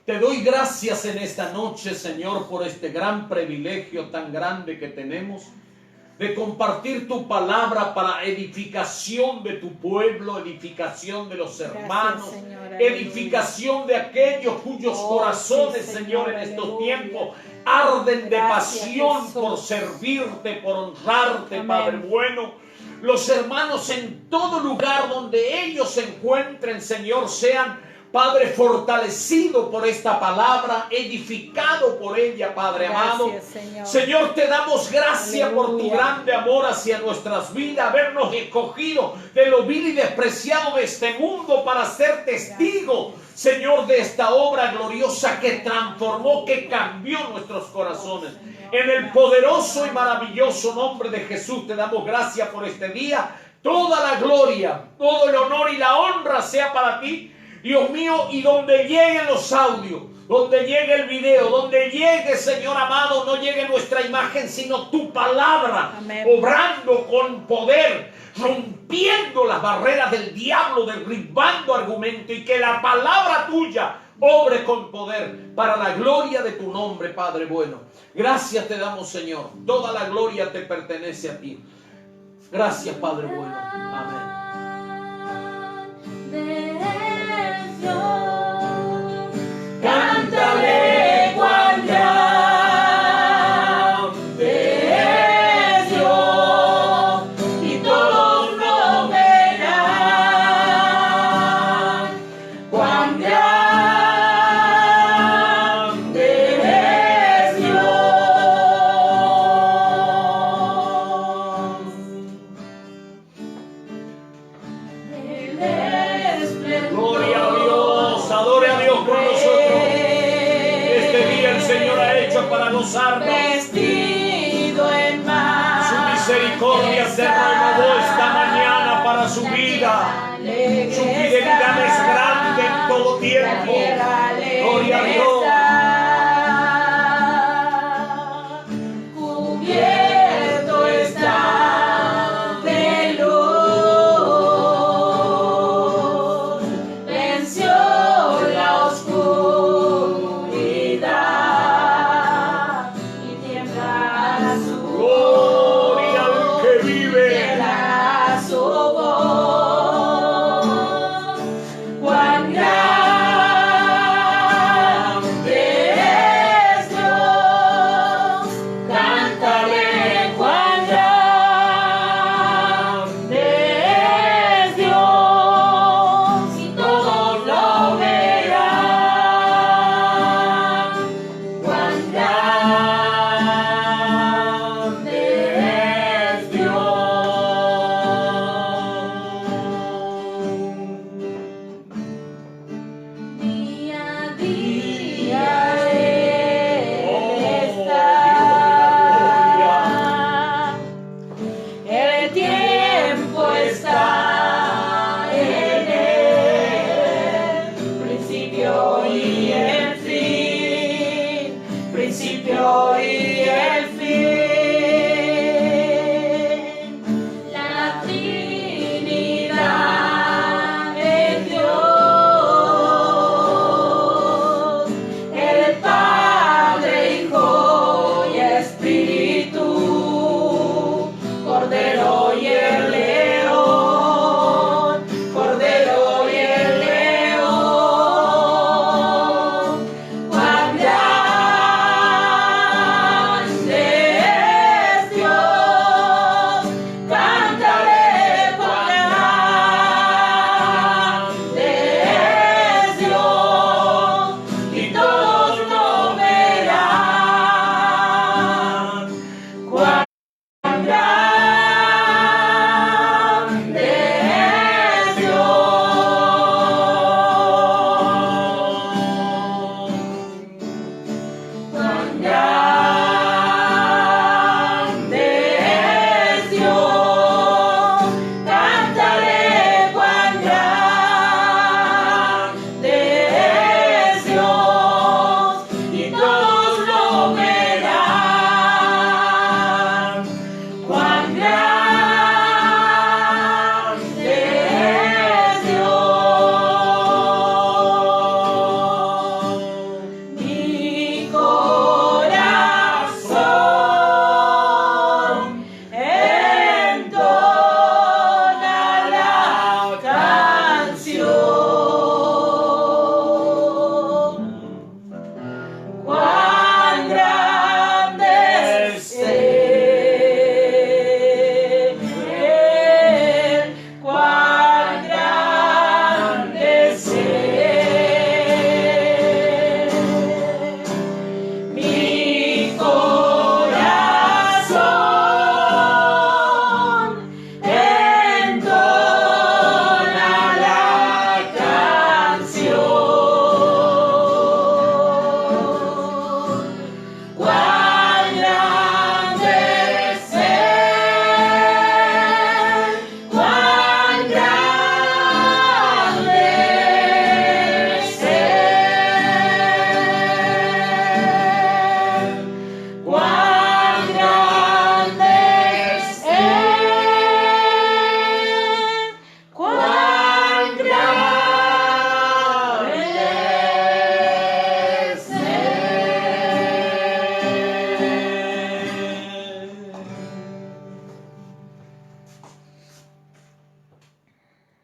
te doy gracias en esta noche, Señor, por este gran privilegio tan grande que tenemos de compartir tu palabra para edificación de tu pueblo, edificación de los hermanos, Gracias, Señor, edificación de aquellos cuyos corazones, sí, Señor, en aleluya. estos tiempos arden de Gracias, pasión Jesús. por servirte, por honrarte, Amén. Padre bueno. Los hermanos en todo lugar donde ellos se encuentren, Señor, sean, Padre, fortalecido por esta palabra, edificado por ella, Padre amado. Señor. Señor, te damos gracias por tu Aleluya. grande amor hacia nuestras vidas, habernos escogido de lo vil y despreciado de este mundo para ser testigo, Señor, de esta obra gloriosa que transformó, que cambió nuestros corazones. En el poderoso y maravilloso nombre de Jesús te damos gracias por este día. Toda la gloria, todo el honor y la honra sea para ti, Dios mío, y donde lleguen los audios, donde llegue el video, donde llegue, Señor amado, no llegue nuestra imagen, sino tu palabra, Amén. obrando con poder, rompiendo las barreras del diablo, derribando argumentos, y que la palabra tuya obre con poder para la gloria de tu nombre, Padre bueno. Gracias te damos, Señor. Toda la gloria te pertenece a ti. Gracias, Padre bueno. Amén. Cantaré cuán grande es Dios, y todos lo verán. Cuán grande es Dios. El esplendor. Gloria a Dios, adore a Dios con nosotros. Este día el Señor ha hecho para gozarnos. Vestido en mar, Su misericordia se renovó esta mañana para su vida. Su fidelidad es grande en todo tiempo. Gloria a Dios. Cubierto está de luz, venció la oscuridad y tiembla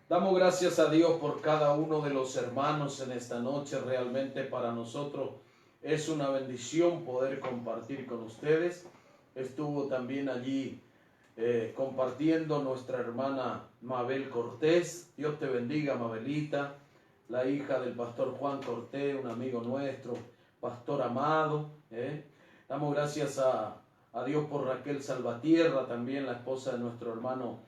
Damos gracias a Dios por cada uno de los hermanos en esta noche. Realmente para nosotros es una bendición poder compartir con ustedes. Estuvo también allí compartiendo nuestra hermana Mabel Cortés. Dios te bendiga, Mabelita, la hija del pastor Juan Cortés, un amigo nuestro, pastor amado. Damos gracias a Dios por Raquel Salvatierra, también la esposa de nuestro hermano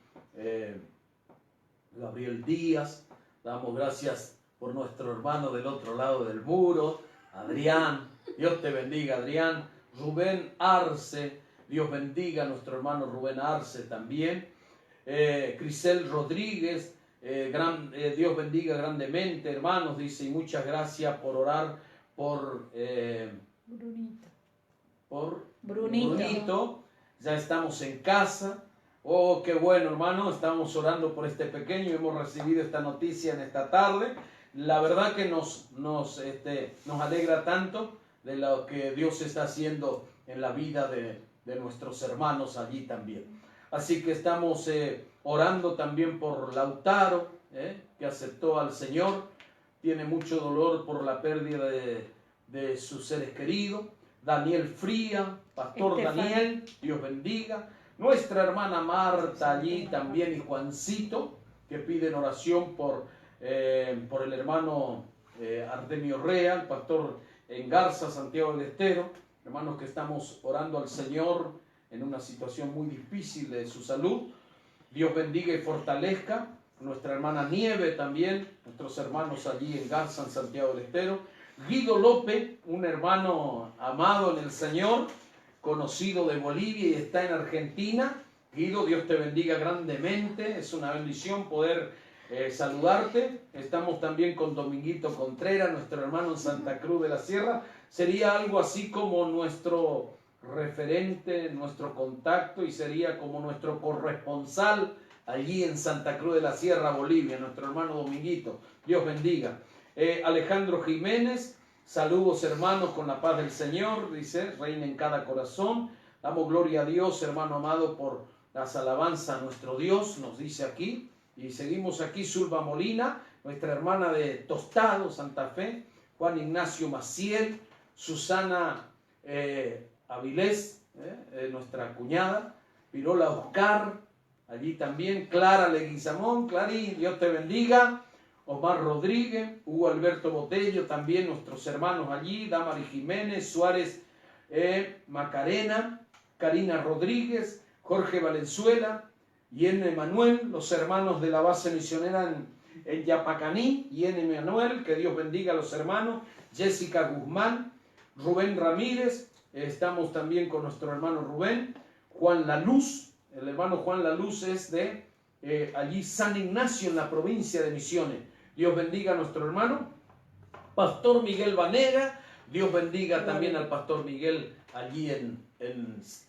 Gabriel Díaz. Damos gracias por nuestro hermano del otro lado del muro, Adrián. Dios te bendiga, Adrián. Rubén Arce, Dios bendiga a nuestro hermano Rubén Arce también. Crisel Rodríguez, Dios bendiga grandemente, hermanos, dice, y muchas gracias por orar por Brunito. Ya estamos en casa. Oh, qué bueno, hermano, estamos orando por este pequeño y hemos recibido esta noticia en esta tarde. La verdad que nos alegra tanto de lo que Dios está haciendo en la vida de nuestros hermanos allí también. Así que estamos orando también por Lautaro, que aceptó al Señor. Tiene mucho dolor por la pérdida de sus seres queridos. Daniel Fría, pastor Daniel, Dios bendiga. Nuestra hermana Marta allí también y Juancito, que piden oración por el hermano Artemio Rea, el pastor en Garza, Santiago del Estero. Hermanos que estamos orando al Señor en una situación muy difícil de su salud. Dios bendiga y fortalezca. Nuestra hermana Nieve también, nuestros hermanos allí en Garza, en Santiago del Estero. Guido López, un hermano amado en el Señor, conocido de Bolivia y está en Argentina. Guido, Dios te bendiga grandemente, es una bendición poder saludarte. Estamos también con Dominguito Contreras, nuestro hermano en Santa Cruz de la Sierra. Sería algo así como nuestro referente, nuestro contacto y sería como nuestro corresponsal allí en Santa Cruz de la Sierra, Bolivia, nuestro hermano Dominguito. Dios bendiga. Alejandro Jiménez, saludos hermanos con la paz del Señor, dice, reina en cada corazón. Damos gloria a Dios, hermano amado, por las alabanzas a nuestro Dios, nos dice aquí. Y seguimos aquí, Zulma Molina, nuestra hermana de Tostado, Santa Fe. Juan Ignacio Maciel, Susana Avilés, nuestra cuñada. Pirola Oscar, allí también. Clara Leguizamón, Clarín, Dios te bendiga. Omar Rodríguez, Hugo Alberto Botello, también nuestros hermanos allí, Damari Jiménez, Suárez Macarena, Karina Rodríguez, Jorge Valenzuela, Yene Manuel, los hermanos de la base misionera en Yapacaní, Yene Manuel, que Dios bendiga a los hermanos, Jessica Guzmán, Rubén Ramírez, estamos también con nuestro hermano Rubén, Juan La Luz, el hermano Juan La Luz es de allí San Ignacio en la provincia de Misiones. Dios bendiga a nuestro hermano. Pastor Miguel Vanega, Dios bendiga también al pastor Miguel allí en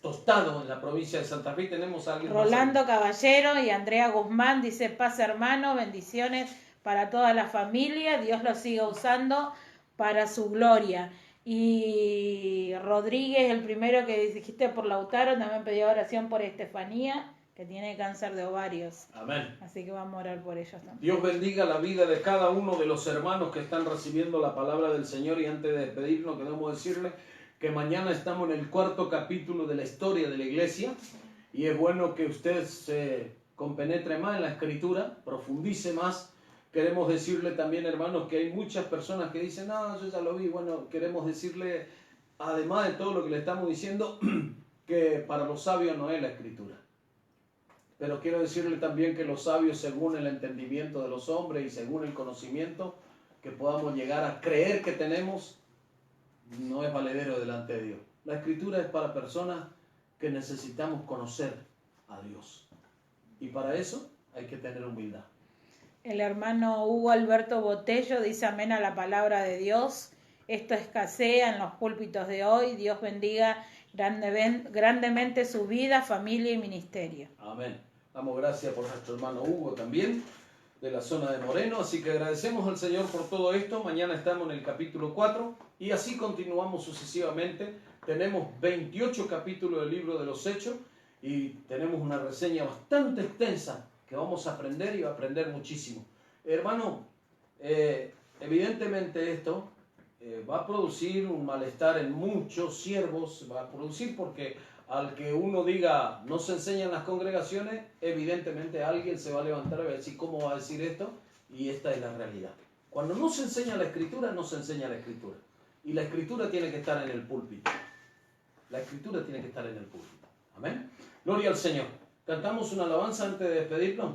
Tostado, en la provincia de Santa Fe. Tenemos a alguien Rolando Caballero y Andrea Guzmán, dice paz hermano, bendiciones para toda la familia, Dios los siga usando para su gloria. Y Rodríguez, el primero que dijiste por Lautaro, también pidió oración por Estefanía, que tiene cáncer de ovarios. Amén. Así que vamos a orar por ellos también. Dios bendiga la vida de cada uno de los hermanos que están recibiendo la palabra del Señor. Y antes de despedirnos, queremos decirle que mañana estamos en el 4º capítulo de la historia de la iglesia. Y es bueno que usted se compenetre más en la escritura, profundice más. Queremos decirle también, hermanos, que hay muchas personas que dicen, no, yo ya lo vi. Bueno, queremos decirle, además de todo lo que le estamos diciendo, que para los sabios no es la escritura. Pero quiero decirle también que los sabios, según el entendimiento de los hombres y según el conocimiento que podamos llegar a creer que tenemos, no es valedero delante de Dios. La escritura es para personas que necesitamos conocer a Dios. Y para eso hay que tener humildad. El hermano Hugo Alberto Botello dice amén a la palabra de Dios. Esto escasea en los púlpitos de hoy. Dios bendiga grandemente su vida, familia y ministerio. Amén. Damos gracias por nuestro hermano Hugo también, de la zona de Moreno. Así que agradecemos al Señor por todo esto. Mañana estamos en el capítulo 4 y así continuamos sucesivamente. Tenemos 28 capítulos del libro de los Hechos y tenemos una reseña bastante extensa que vamos a aprender y va a aprender muchísimo. Hermano, evidentemente esto va a producir un malestar en muchos siervos, va a producir porque al que uno diga no se enseñan las congregaciones, evidentemente alguien se va a levantar y va a decir ¿cómo va a decir esto? Y esta es la realidad. Cuando no se enseña la Escritura, no se enseña la Escritura. Y la Escritura tiene que estar en el púlpito. La Escritura tiene que estar en el púlpito. Amén. Gloria al Señor. ¿Cantamos una alabanza antes de despedirnos?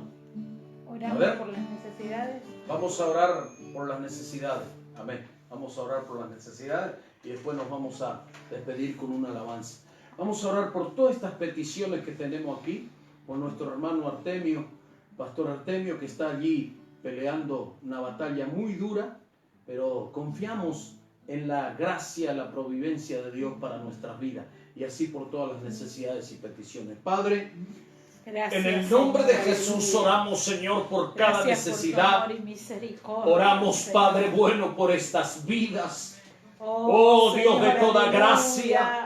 Oramos por las necesidades. Vamos a orar por las necesidades. Amén. Vamos a orar por las necesidades y después nos vamos a despedir con una alabanza. Vamos a orar por todas estas peticiones que tenemos aquí, por nuestro hermano Artemio, Pastor Artemio, que está allí peleando una batalla muy dura, pero confiamos en la gracia, la providencia de Dios para nuestras vidas y así por todas las necesidades y peticiones. Padre, Gracias, en el nombre de Señor. Jesús oramos, Señor, por cada Gracias necesidad. por tu amor y misericordia, Oramos, Señor. Padre bueno, por estas vidas. Oh, Dios de Señor, toda aleluya. gracia,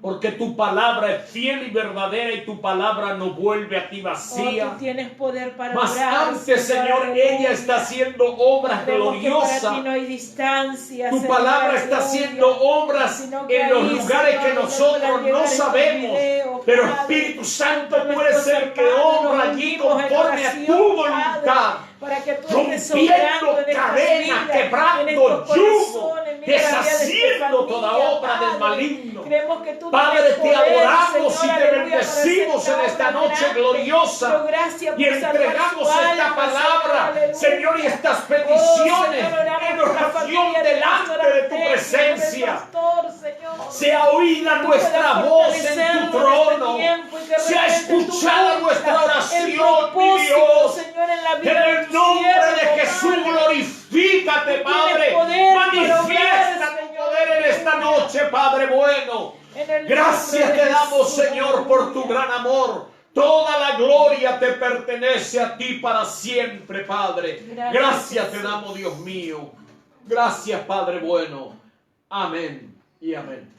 porque tu palabra es fiel y verdadera y tu palabra no vuelve a ti Oh, vacía. tú tienes poder para Mas obrar, antes, Señor, aleluya. ella está haciendo obras Creemos que para ti gloriosas. no hay distancia, Tu Señor, palabra está aleluya. haciendo obras Sino que en los ahí, lugares Señor, que no nosotros puedan no llegar estos sabemos. videos, Pero Padre. Espíritu Santo Nuestros puede ser que hermanos obra nos allí unimos en conforme a oración, tu voluntad. Padre, para que tú estés Rompiendo obrando en estas cadenas, vidas, en quebrando estos yugo, corazones. Mira la vida de esta deshaciendo toda familia, obra del Padre. maligno. Creemos que tú Padre, tienes te poder, adoramos Señor, y te aleluya, para hacer bendecimos en esta obra noche grande. gloriosa. Pero gracias Y por salvar entregamos su esta alma, palabra, Señor, Señor, y estas Oh, peticiones Señor, oramos en por la oración familia del delante pastor de tu Artemio, presencia. por el pastor, Señor. Sea oída nuestra voz en tu trono. Sea escuchada nuestra oración, mi Dios. Señor, en la En vida el nombre de Jesús, glorifícate, Padre. Manifiesta tu poder en esta noche, Padre bueno. Gracias te damos, Señor, por tu gran amor. Toda la gloria te pertenece a ti para siempre, Padre. Gracias te damos, Dios mío. Gracias, Padre bueno. Amén y amén.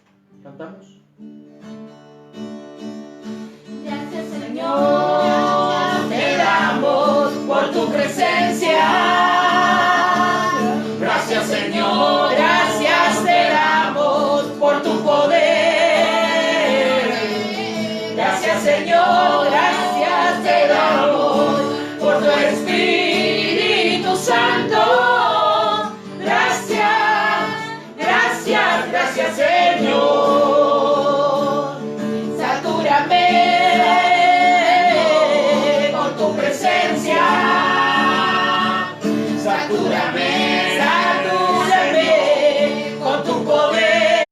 ¿Cantamos? Gracias, Señor, te damos por tu presencia. Gracias, Señor, gracias te damos por tu poder. Gracias, Señor, gracias te damos por tu Espíritu Santo. Gracias, gracias, gracias, Señor. Satúrame con tu presencia. Satúrame, satúrame con tu poder.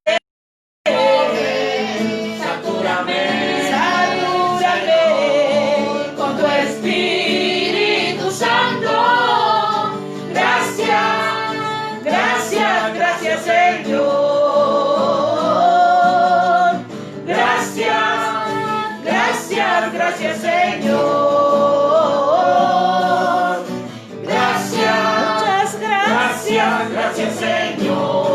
Satúrame, satúrame con tu Espíritu Santo. Gracias, gracias, gracias, Señor. Gracias, gracias, gracias, Señor. Gracias, Muchas gracias. gracias, gracias, Señor.